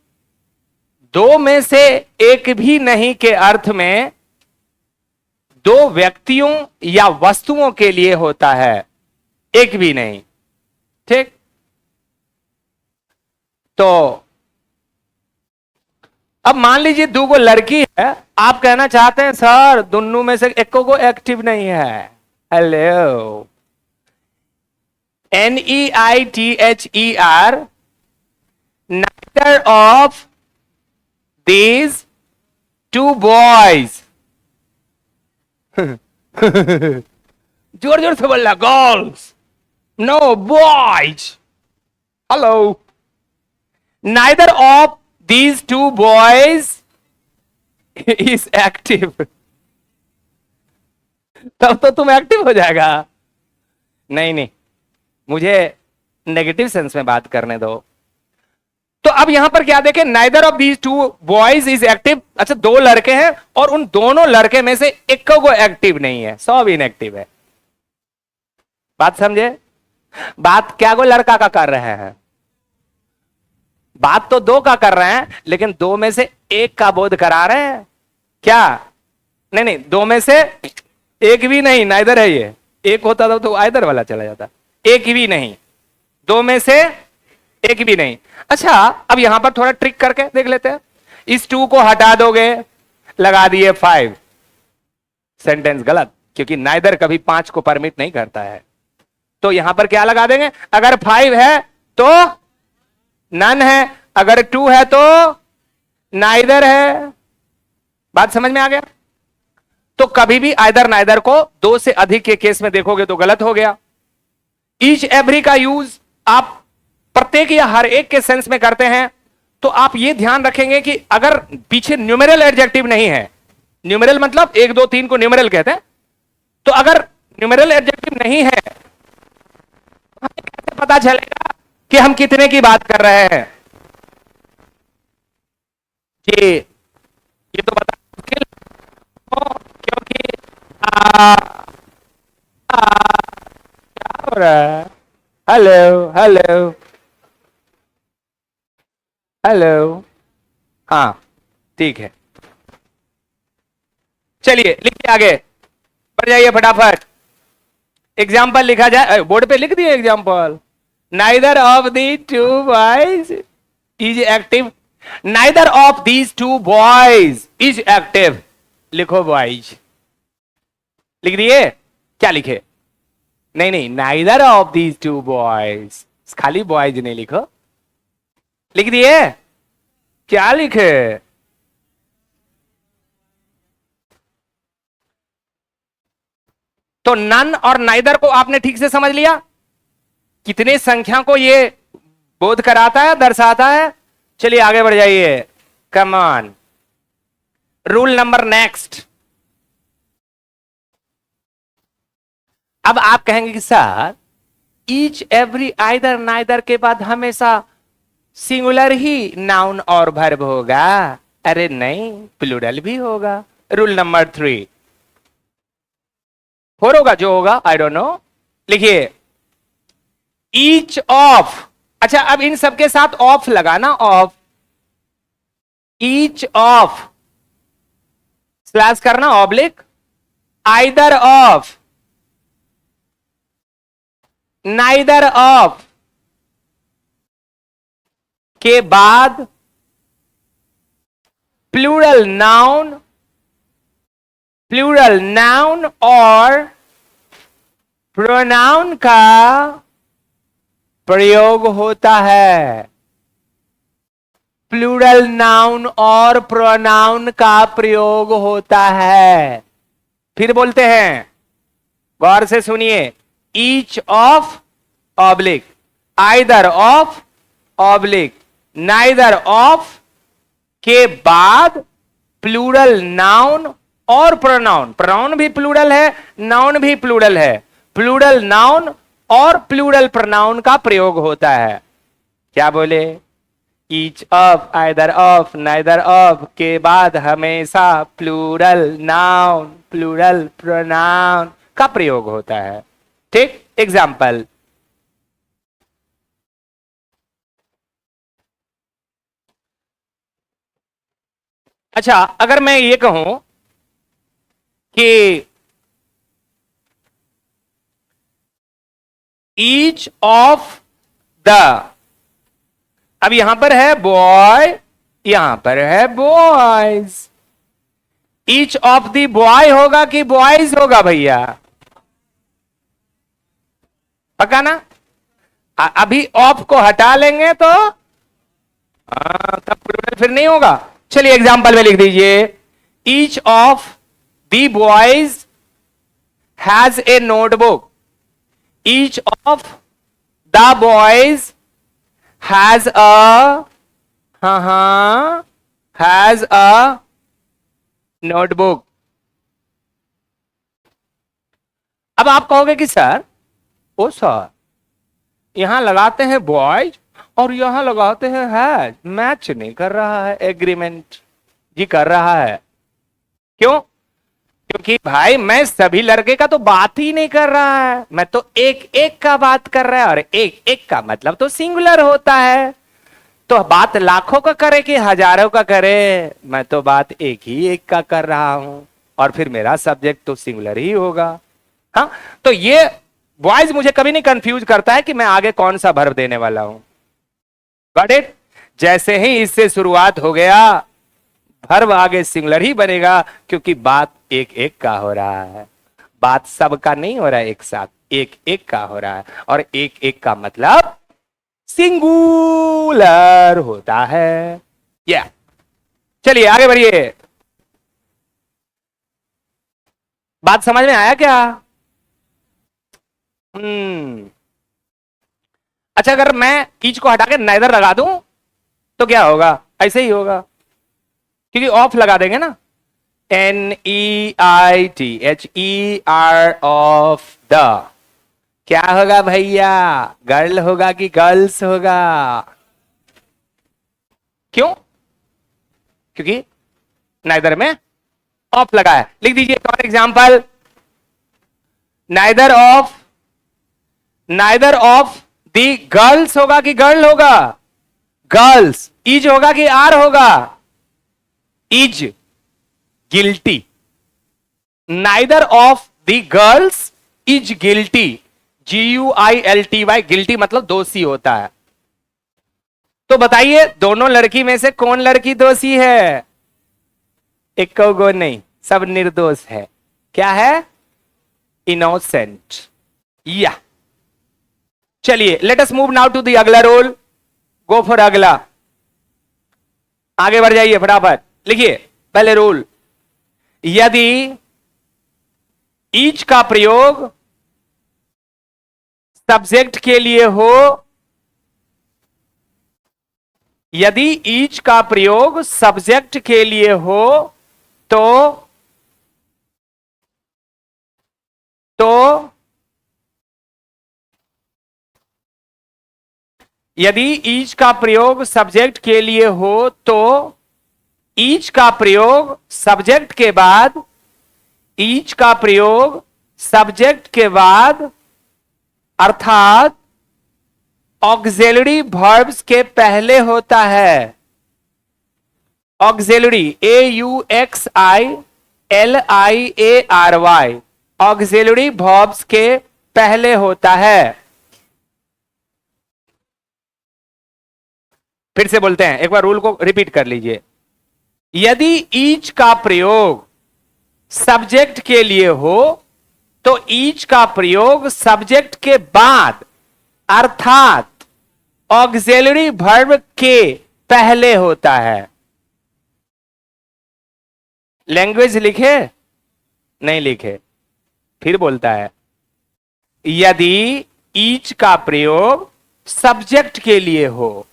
दो में से एक भी नहीं के अर्थ में दो व्यक्तियों या वस्तुओं के लिए होता है, एक भी नहीं। ठीक, तो अब मान लीजिए 2 गो लड़की है, आप कहना चाहते हैं सर दोनों में से एक को एक्टिव नहीं है। Hello, NEITHER, neither of these 2 boys। जोर जोर से बोलना, girls, no boys. Hello, neither of these 2 boys is active। तब तो तुम एक्टिव हो जाएगा। नहीं, मुझे नेगेटिव सेंस में बात करने दो। तो अब यहां पर क्या देखें, neither of these 2 boys is active. अच्छा, 2 लड़के हैं और उन दोनों लड़के में से एक को एक्टिव नहीं है, सब इनएक्टिव है। बात समझे? बात क्या को लड़का का कर रहे हैं? बात तो 2 का कर रहे हैं, लेकिन 2 में से एक का बोध करा रहे हैं। क्या? नहीं, 2 में से एक भी नहीं, नाइदर है ये। एक होता था तो आइदर वाला चला जाता। एक भी नहीं, 2 में से एक भी नहीं। अच्छा, अब यहां पर थोड़ा ट्रिक करके देख लेते हैं। इस 2 को हटा दोगे, लगा दिए 5। सेंटेंस गलत, क्योंकि नाइदर कभी 5 को परमिट नहीं करता है। तो यहां पर क्या लगा देंगे? अगर 5 है तो नन है, अगर 2 है तो नाइदर है। बात समझ में आ गया? तो कभी भी आइदर नाइदर को दो से अधिक के केस में देखोगे तो गलत हो गया। ईच एवरी का यूज आप प्रत्येक या हर एक के सेंस में करते हैं, तो आप ये ध्यान रखेंगे कि अगर पीछे न्यूमेरल एडजेक्टिव नहीं है, न्यूमेरल मतलब 1 2 3 को न्यूमेरल कहते हैं, तो अगर न्यूमेरल एडजेक्टिव नहीं है तो हमें कैसे पता चलेगा कि हम कितने की बात कर रहे हैं? जी, ये तो बता मुश्किल हो, क्योंकि क्या हो रहा है? हेलो हेलो हेलो, हाँ ठीक है, चलिए लिखिए, आगे बढ़ जाइए फटाफट। एग्जाम्पल लिखा जाए, बोर्ड पे लिख दिए example. Neither of the two boys is active, neither of these two boys is active, लिखो बॉयज, लिख दिए? क्या लिखे? नहीं नहीं, neither of these two boys, खाली बॉयज नहीं लिखो, लिख दिए? क्या लिखे? तो नन और नाइदर को आपने ठीक से समझ लिया? कितने संख्या को ये बोध कराता है, दर्शाता है? चलिए आगे बढ़ जाइए, come on. Rule number next. अब आप कहेंगे कि sir each every either neither के बाद हमेशा सिंगुलर ही नाउन और वर्ब होगा? अरे नहीं, प्लूरल भी होगा। रूल नंबर 3, 4 होगा जो होगा, आई डोंट नो, लिखिए ईच ऑफ। अच्छा, अब इन सबके साथ ऑफ लगाना, ऑफ, ईच ऑफ स्लैश करना, oblique, either of, neither of के बाद प्लूरल नाउन, प्लूरल नाउन और प्रोनाउन का प्रयोग होता है। प्लूरल नाउन और प्रोनाउन का प्रयोग होता है। फिर बोलते हैं, गौर से सुनिए, each of oblique, either of oblique, neither of के बाद प्लूरल नाउन और प्रोनाउन, प्रोनाउन भी प्लूरल है, नाउन भी प्लूरल है, प्लूरल नाउन और प्लूरल प्रोनाउन का प्रयोग होता है। क्या बोले? Each of, either of, neither of के बाद हमेशा प्लूरल नाउन, प्लूरल प्रोनाउन का प्रयोग होता है। ठीक, एग्जाम्पल, अच्छा अगर मैं ये कहूं कि ईच ऑफ द, अब यहां पर है बॉय, यहां पर है boys, each of the boy होगा कि बॉयज होगा भैया? पक्का ना? अभी ऑफ को हटा लेंगे तो तब प्लूरल फिर नहीं होगा। चलिए एग्जाम्पल में लिख दीजिए, each of the boys has a notebook, each of the boys has a, has a notebook. अब आप कहोगे कि सर, ओ सर यहां लगाते हैं बॉयज और यहां लगाते हैं हैज, मैच नहीं कर रहा है। एग्रीमेंट जी कर रहा है। क्यों? क्योंकि भाई मैं सभी लड़के का तो बात ही नहीं कर रहा है, मैं तो एक एक का बात कर रहा है, और एक एक का मतलब तो सिंगुलर होता है। तो बात लाखों का करे कि हजारों का करे, मैं तो बात एक ही एक का कर रहा हूं, और फिर मेरा सब्जेक्ट तो सिंगुलर ही होगा। हाँ, तो ये बॉयज मुझे कभी नहीं कंफ्यूज करता है कि मैं आगे कौन सा वर्ब देने वाला हूं। Got it? जैसे ही इससे शुरुआत हो गया, वर्ब आगे सिंगुलर ही बनेगा, क्योंकि बात एक एक का हो रहा है, बात सबका नहीं हो रहा है, एक साथ एक एक का हो रहा है, और एक एक का मतलब सिंगुलर होता है। या चलिए आगे बढ़िए। बात समझ में आया क्या? हम्म। अच्छा, अगर मैं ईच को हटा के नाइदर लगा दूं तो क्या होगा? ऐसे ही होगा, क्योंकि ऑफ लगा देंगे ना। NEITHER ऑफ द, क्या होगा भैया? गर्ल होगा कि गर्ल्स होगा? क्यों? क्योंकि नाइदर में ऑफ लगा है। लिख दीजिए for example, neither of, neither of the girls होगा कि गर्ल होगा? गर्ल्स। इज होगा कि आर होगा? Is guilty. Neither of the girls is guilty. GUILTY, guilty मतलब दोषी होता है। तो बताइए दोनों लड़की में से कौन लड़की दोषी है? एक गो नहीं, सब निर्दोष है। क्या है? इनोसेंट। या चलिए, let us move now to the अगला रोल। गो फॉर अगला, आगे बढ़ जाइए फटाफट। लिखिए पहले रूल, यदि ईच का प्रयोग सब्जेक्ट के लिए हो, यदि ईच का प्रयोग सब्जेक्ट के लिए हो तो यदि ईच का प्रयोग सब्जेक्ट के लिए हो तो ईच का प्रयोग सब्जेक्ट के बाद, ईच का प्रयोग सब्जेक्ट के बाद अर्थात ऑक्सिलरी वर्ब्स के पहले होता है। ऑक्सिलरी, AUXILIARY, ऑक्सिलरी वर्ब्स के पहले होता है। फिर से बोलते हैं, एक बार रूल को रिपीट कर लीजिए। यदि ईच का प्रयोग सब्जेक्ट के लिए हो तो ईच का प्रयोग सब्जेक्ट के बाद अर्थात ऑक्सिलरी वर्ब के पहले होता है। लैंग्वेज लिखे? नहीं लिखे, फिर बोलता है, यदि ईच का प्रयोग सब्जेक्ट के लिए हो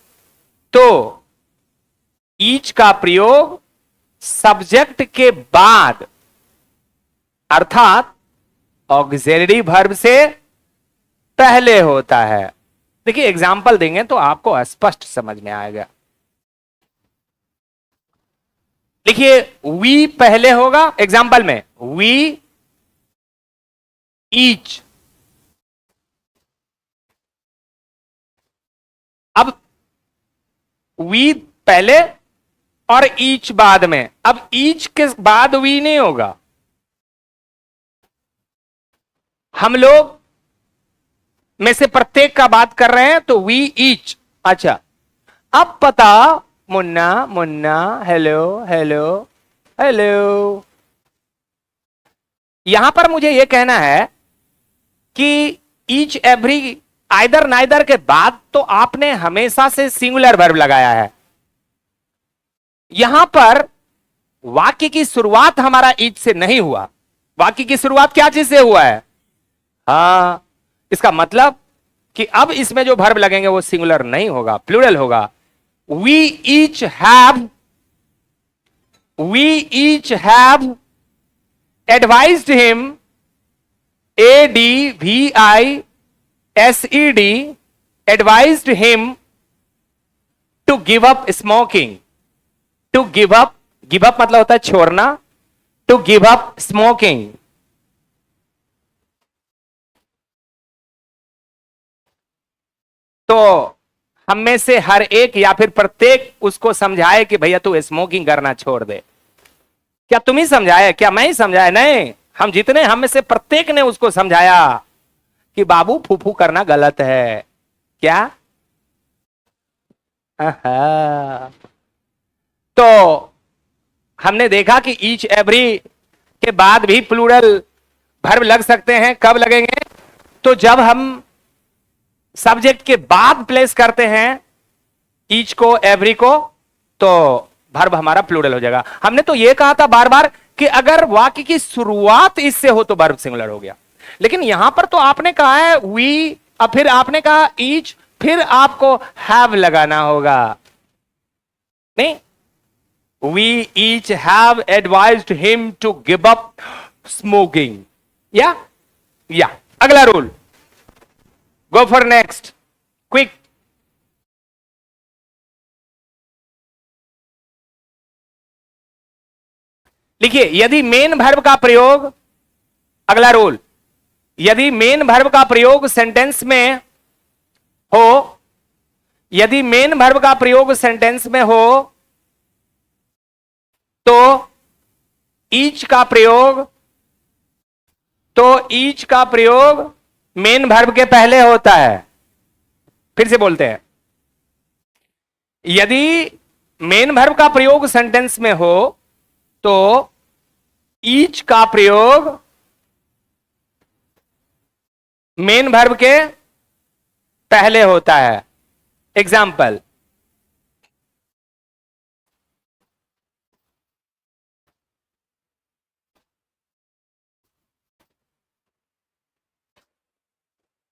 तो ईच का प्रयोग सब्जेक्ट के बाद अर्थात ऑक्सिलरी वर्ब से पहले होता है। देखिए एग्जाम्पल देंगे तो आपको स्पष्ट समझ में आएगा। देखिए वी पहले होगा एग्जाम्पल में, वी ईच। अब वी पहले और ईच बाद में, अब ईच के बाद वी नहीं होगा। हम लोग में से प्रत्येक का बात कर रहे हैं तो वी ईच। अच्छा, अब पता, Munna Munna, hello hello hello. यहां पर मुझे यह कहना है कि ईच एवरी आइदर नाइदर के बाद तो आपने हमेशा से सिंगुलर वर्ब लगाया है। यहां पर वाक्य की शुरुआत हमारा ईच से नहीं हुआ। वाक्य की शुरुआत क्या चीज से हुआ है? हाँ, इसका मतलब कि अब इसमें जो वर्ब लगेंगे वो सिंगुलर नहीं होगा, प्लूरल होगा। We each have advised him, ADVISED, advised him to give up smoking. To give up मतलब होता है छोड़ना, to give up smoking. तो हम में से हर एक या फिर प्रत्येक उसको समझाए कि भैया तू स्मोकिंग करना छोड़ दे। क्या तुम ही समझाए? क्या मैं ही समझाया? नहीं, हम जितने, हम में से प्रत्येक ने उसको समझाया कि बाबू फूफू करना गलत है। क्या? तो हमने देखा कि ईच एवरी के बाद भी प्लूरल वर्ब लग सकते हैं। कब लगेंगे? तो जब हम सब्जेक्ट के बाद प्लेस करते हैं ईच को, एवरी को, तो वर्ब हमारा प्लूरल हो जाएगा। हमने तो यह कहा था बार बार कि अगर वाक्य की शुरुआत इससे हो तो वर्ब सिंगुलर हो गया। लेकिन यहां पर तो आपने कहा है वी, और फिर आपने कहा ईच, फिर आपको हैव लगाना होगा। नहीं, we each have advised him to give up smoking. या अगला rule, go for next, quick. लिखिए, यदि मेन वर्ब का प्रयोग, अगला रूल, यदि मेन वर्ब का प्रयोग सेंटेंस में हो, यदि मेन वर्ब का प्रयोग सेंटेंस में हो तो ईच का प्रयोग, तो ईच का प्रयोग मेन वर्ब के पहले होता है। फिर से बोलते हैं, यदि मेन वर्ब का प्रयोग सेंटेंस में हो तो ईच का प्रयोग मेन वर्ब के पहले होता है। एग्जाम्पल,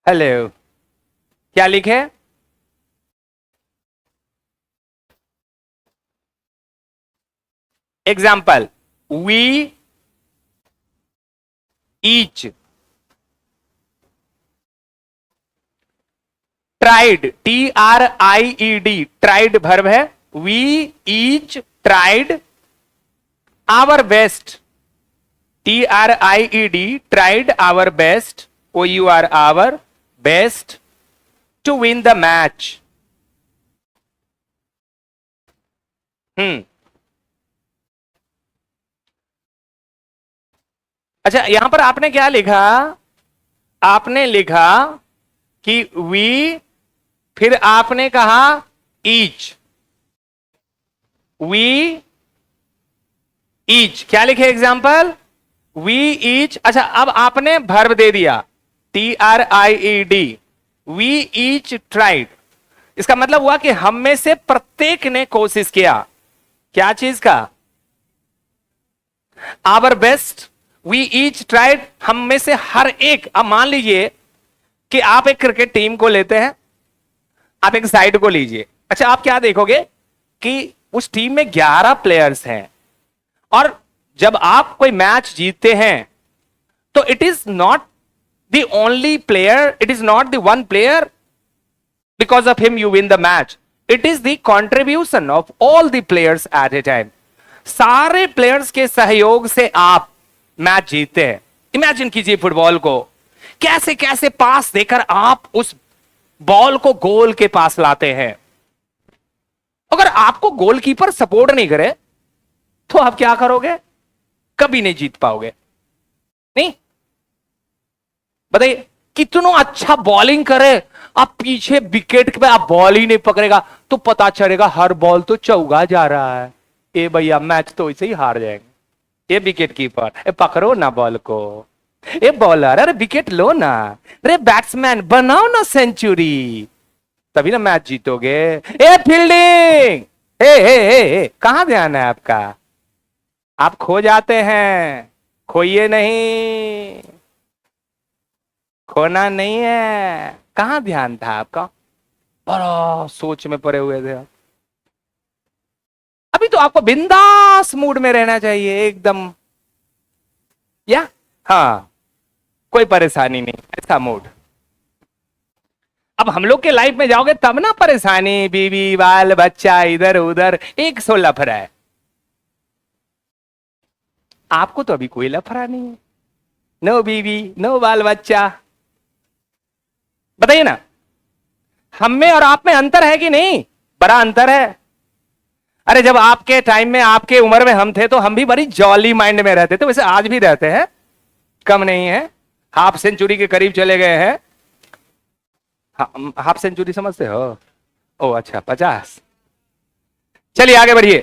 हेलो, क्या लिखे? Example, we each tried, TRIED, tried verb है। We each tried our best, TRIED, tried our best, OUR, our best, to win the match. अच्छा, यहां पर आपने क्या लिखा? आपने लिखा कि वी, फिर आपने कहा ईच, वी ईच, क्या लिखे? Example, we each. अच्छा, अब आपने वर्ब दे दिया TRIED, वी ईच ट्राइड। इसका मतलब हुआ कि हम में से प्रत्येक ने कोशिश किया, क्या चीज का? Our best, we each tried, हम में से हर एक। अब मान लीजिए कि आप एक क्रिकेट टीम को लेते हैं, आप एक साइड को लीजिए। अच्छा, आप क्या देखोगे कि उस टीम में 11 प्लेयर्स हैं, और जब आप कोई मैच जीतते हैं तो it is not the only player, it is not the one player because of him you win the match, it is the contribution of all the players eight A time. सारे प्लेयर्स के सहयोग से आप मैच जीतते हैं। इमेजिन कीजिए फुटबॉल को, कैसे कैसे पास देकर आप उस बॉल को गोल के पास लाते हैं। अगर आपको गोलकीपर सपोर्ट नहीं करे तो आप क्या करोगे? कभी नहीं जीत पाओगे। नहीं, बताइए, कितना अच्छा बॉलिंग करे, आप पीछे विकेट पे आप बॉल ही नहीं पकड़ेगा तो पता चलेगा हर बॉल तो चौका जा रहा है, ए भैया मैच तो ऐसे ही हार जाएंगे। ये विकेट कीपर, ए पकड़ो ना बॉल को, ए बॉलर, अरे विकेट लो ना, अरे बैट्समैन बनाओ ना सेंचुरी, तभी ना मैच जीतोगे। ए फील्डिंग, हे कहां ध्यान है आपका? आप खो जाते हैं। खोइए नहीं, खोना नहीं है। कहां ध्यान था आपका? बड़ा सोच में पड़े हुए थे आप। अभी तो आपको बिंदास मूड में रहना चाहिए एकदम, या हाँ, कोई परेशानी नहीं, ऐसा मूड। अब हम लोग के लाइफ में जाओगे तब ना परेशानी, बीवी बाल बच्चा इधर उधर, एक सौ लफड़ा है। आपको तो अभी कोई लफड़ा नहीं है, नो बीवी नो बाल बच्चा। बताइए ना, हम में और आप में अंतर है कि नहीं? बड़ा अंतर है। अरे जब आपके टाइम में, आपके उम्र में हम थे तो हम भी बड़ी जॉली माइंड में रहते थे, वैसे आज भी रहते हैं, कम नहीं है। हाफ सेंचुरी के करीब चले गए हैं। हाफ सेंचुरी समझते हो? ओ अच्छा, 50। चलिए आगे बढ़िए,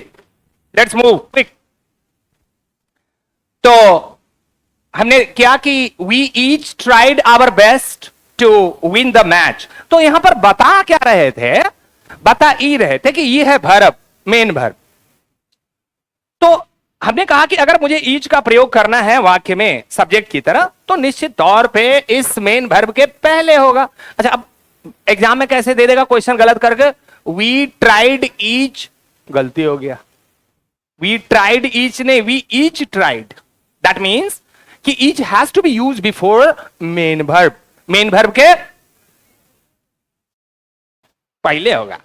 लेट्स मूव क्विक। तो हमने क्या कि we each tried our best to win the match. तो यहां पर बता क्या रहे थे? बता ई रहे थे कि ये है वर्ब, मेन वर्ब। तो हमने कहा कि अगर मुझे ईच का प्रयोग करना है वाक्य में सब्जेक्ट की तरह, तो निश्चित तौर पे इस मेन वर्ब के पहले होगा। अच्छा, अब एग्जाम में कैसे दे देगा क्वेश्चन गलत करके? वी ट्राइड ईच, गलती हो गया। वी ट्राइड ईच नहीं, we each tried. That means कि each has to be use before main verb. Main verb के पहले होगा।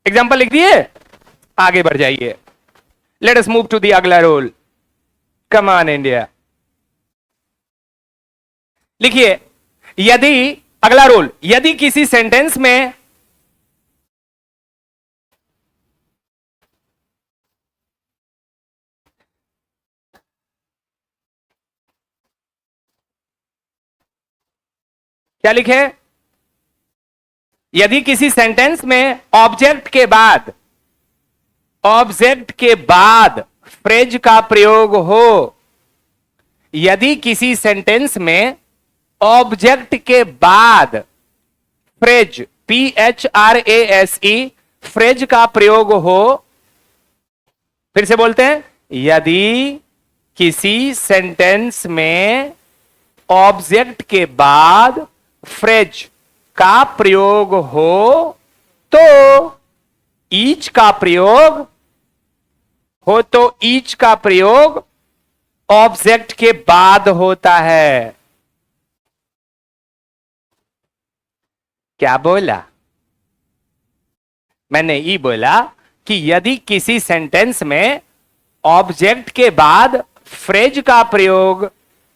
एग्जाम्पल लिख दिए, आगे बढ़ जाइए। Let us move to the अगला रूल। Come on India. लिखिए, यदि, अगला रूल, यदि किसी सेंटेंस में क्या लिखे? यदि किसी सेंटेंस में ऑब्जेक्ट के बाद फ्रेज का प्रयोग हो, यदि किसी सेंटेंस में ऑब्जेक्ट के बाद फ्रेज, PHRASE, फ्रेज का प्रयोग हो, फिर से बोलते हैं, यदि किसी सेंटेंस में ऑब्जेक्ट के बाद फ्रेज का प्रयोग हो, तो ईच का प्रयोग ऑब्जेक्ट के बाद होता है। क्या बोला? मैंने ये बोला कि यदि किसी सेंटेंस में ऑब्जेक्ट के बाद फ्रेज का प्रयोग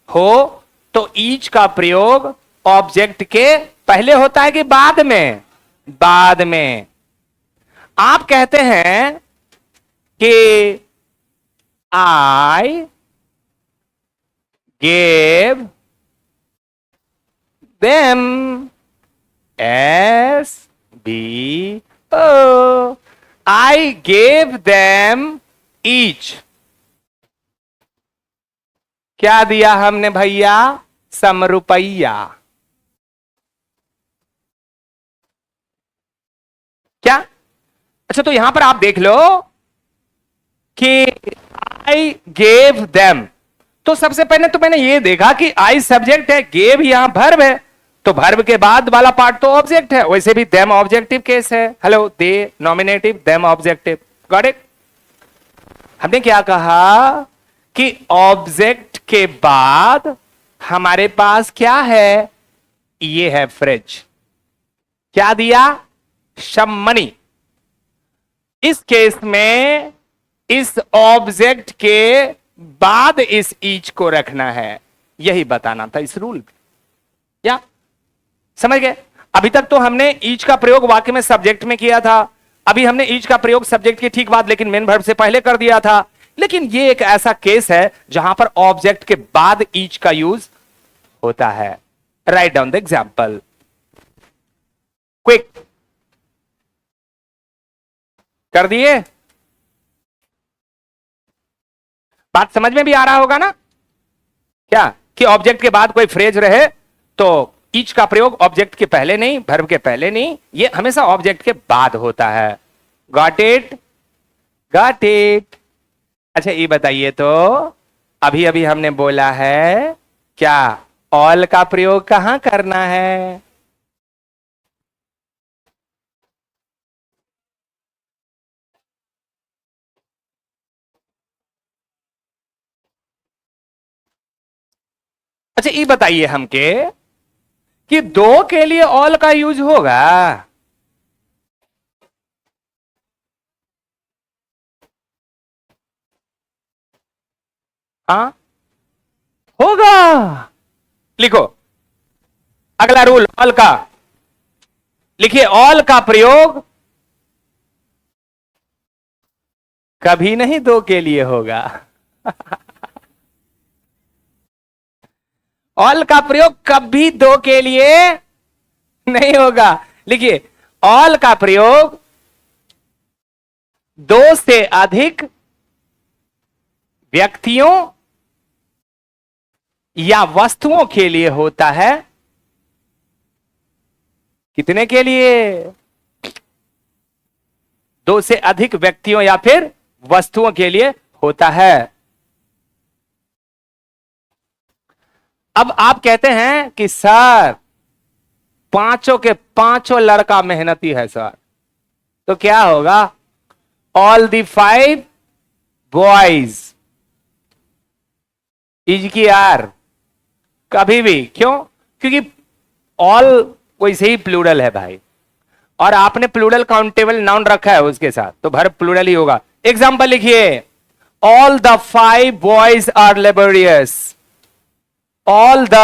हो, तो ईच का प्रयोग ऑब्जेक्ट के पहले होता है कि बाद में? बाद में। आप कहते हैं कि I gave them SBO, I gave them each. क्या दिया हमने भैया? ₹100। क्या? अच्छा, तो यहां पर आप देख लो कि आई गेव देम, तो सबसे पहले तो मैंने ये देखा कि आई सब्जेक्ट है, गेव यहां वर्ब है, तो वर्ब के बाद वाला पार्ट तो ऑब्जेक्ट है। वैसे भी देम ऑब्जेक्टिव केस है। Hello, they nominative, them objective. Got it? हमने क्या कहा कि ऑब्जेक्ट के बाद हमारे पास क्या है? ये है फ्रेज। क्या दिया? शमनी। इस केस में इस ऑब्जेक्ट के बाद इस ईच को रखना है, यही बताना था इस रूल में। या समझ गए? अभी तक तो हमने ईच का प्रयोग वाक्य में सब्जेक्ट में किया था, अभी हमने ईच का प्रयोग सब्जेक्ट के ठीक बाद लेकिन मेन वर्ब से पहले कर दिया था। लेकिन ये एक ऐसा केस है जहां पर ऑब्जेक्ट के बाद ईच का यूज होता है। Write down the example quick. कर दिए? बात समझ में भी आ रहा होगा ना? क्या कि ऑब्जेक्ट के बाद कोई फ्रेज रहे तो ईच का प्रयोग ऑब्जेक्ट के पहले नहीं, वर्ब के पहले नहीं, ये हमेशा ऑब्जेक्ट के बाद होता है। Got it? Got it? अच्छा, ये बताइए तो, अभी अभी हमने बोला है क्या ऑल का प्रयोग कहां करना है? अच्छा, ये बताइए हमके कि दो के लिए ऑल का यूज होगा? हाँ, होगा। लिखो अगला रूल ऑल का। लिखिए, ऑल का प्रयोग कभी नहीं दो के लिए होगा। ऑल का प्रयोग कभी दो के लिए नहीं होगा। लिखिए, ऑल का प्रयोग दो से अधिक व्यक्तियों या वस्तुओं के लिए होता है। कितने के लिए? दो से अधिक व्यक्तियों या फिर वस्तुओं के लिए होता है। अब आप कहते हैं कि सर पांचों के पांचों लड़का मेहनती है सर, तो क्या होगा? ऑल द 5 बॉयज इज की आर कभी भी, क्यों? क्योंकि ऑल वैसे ही प्लूरल है भाई, और आपने प्लूरल काउंटेबल नाउन रखा है उसके साथ, तो भर प्लूरल ही होगा। एग्जांपल लिखिए, all the 5 boys are laborious, all the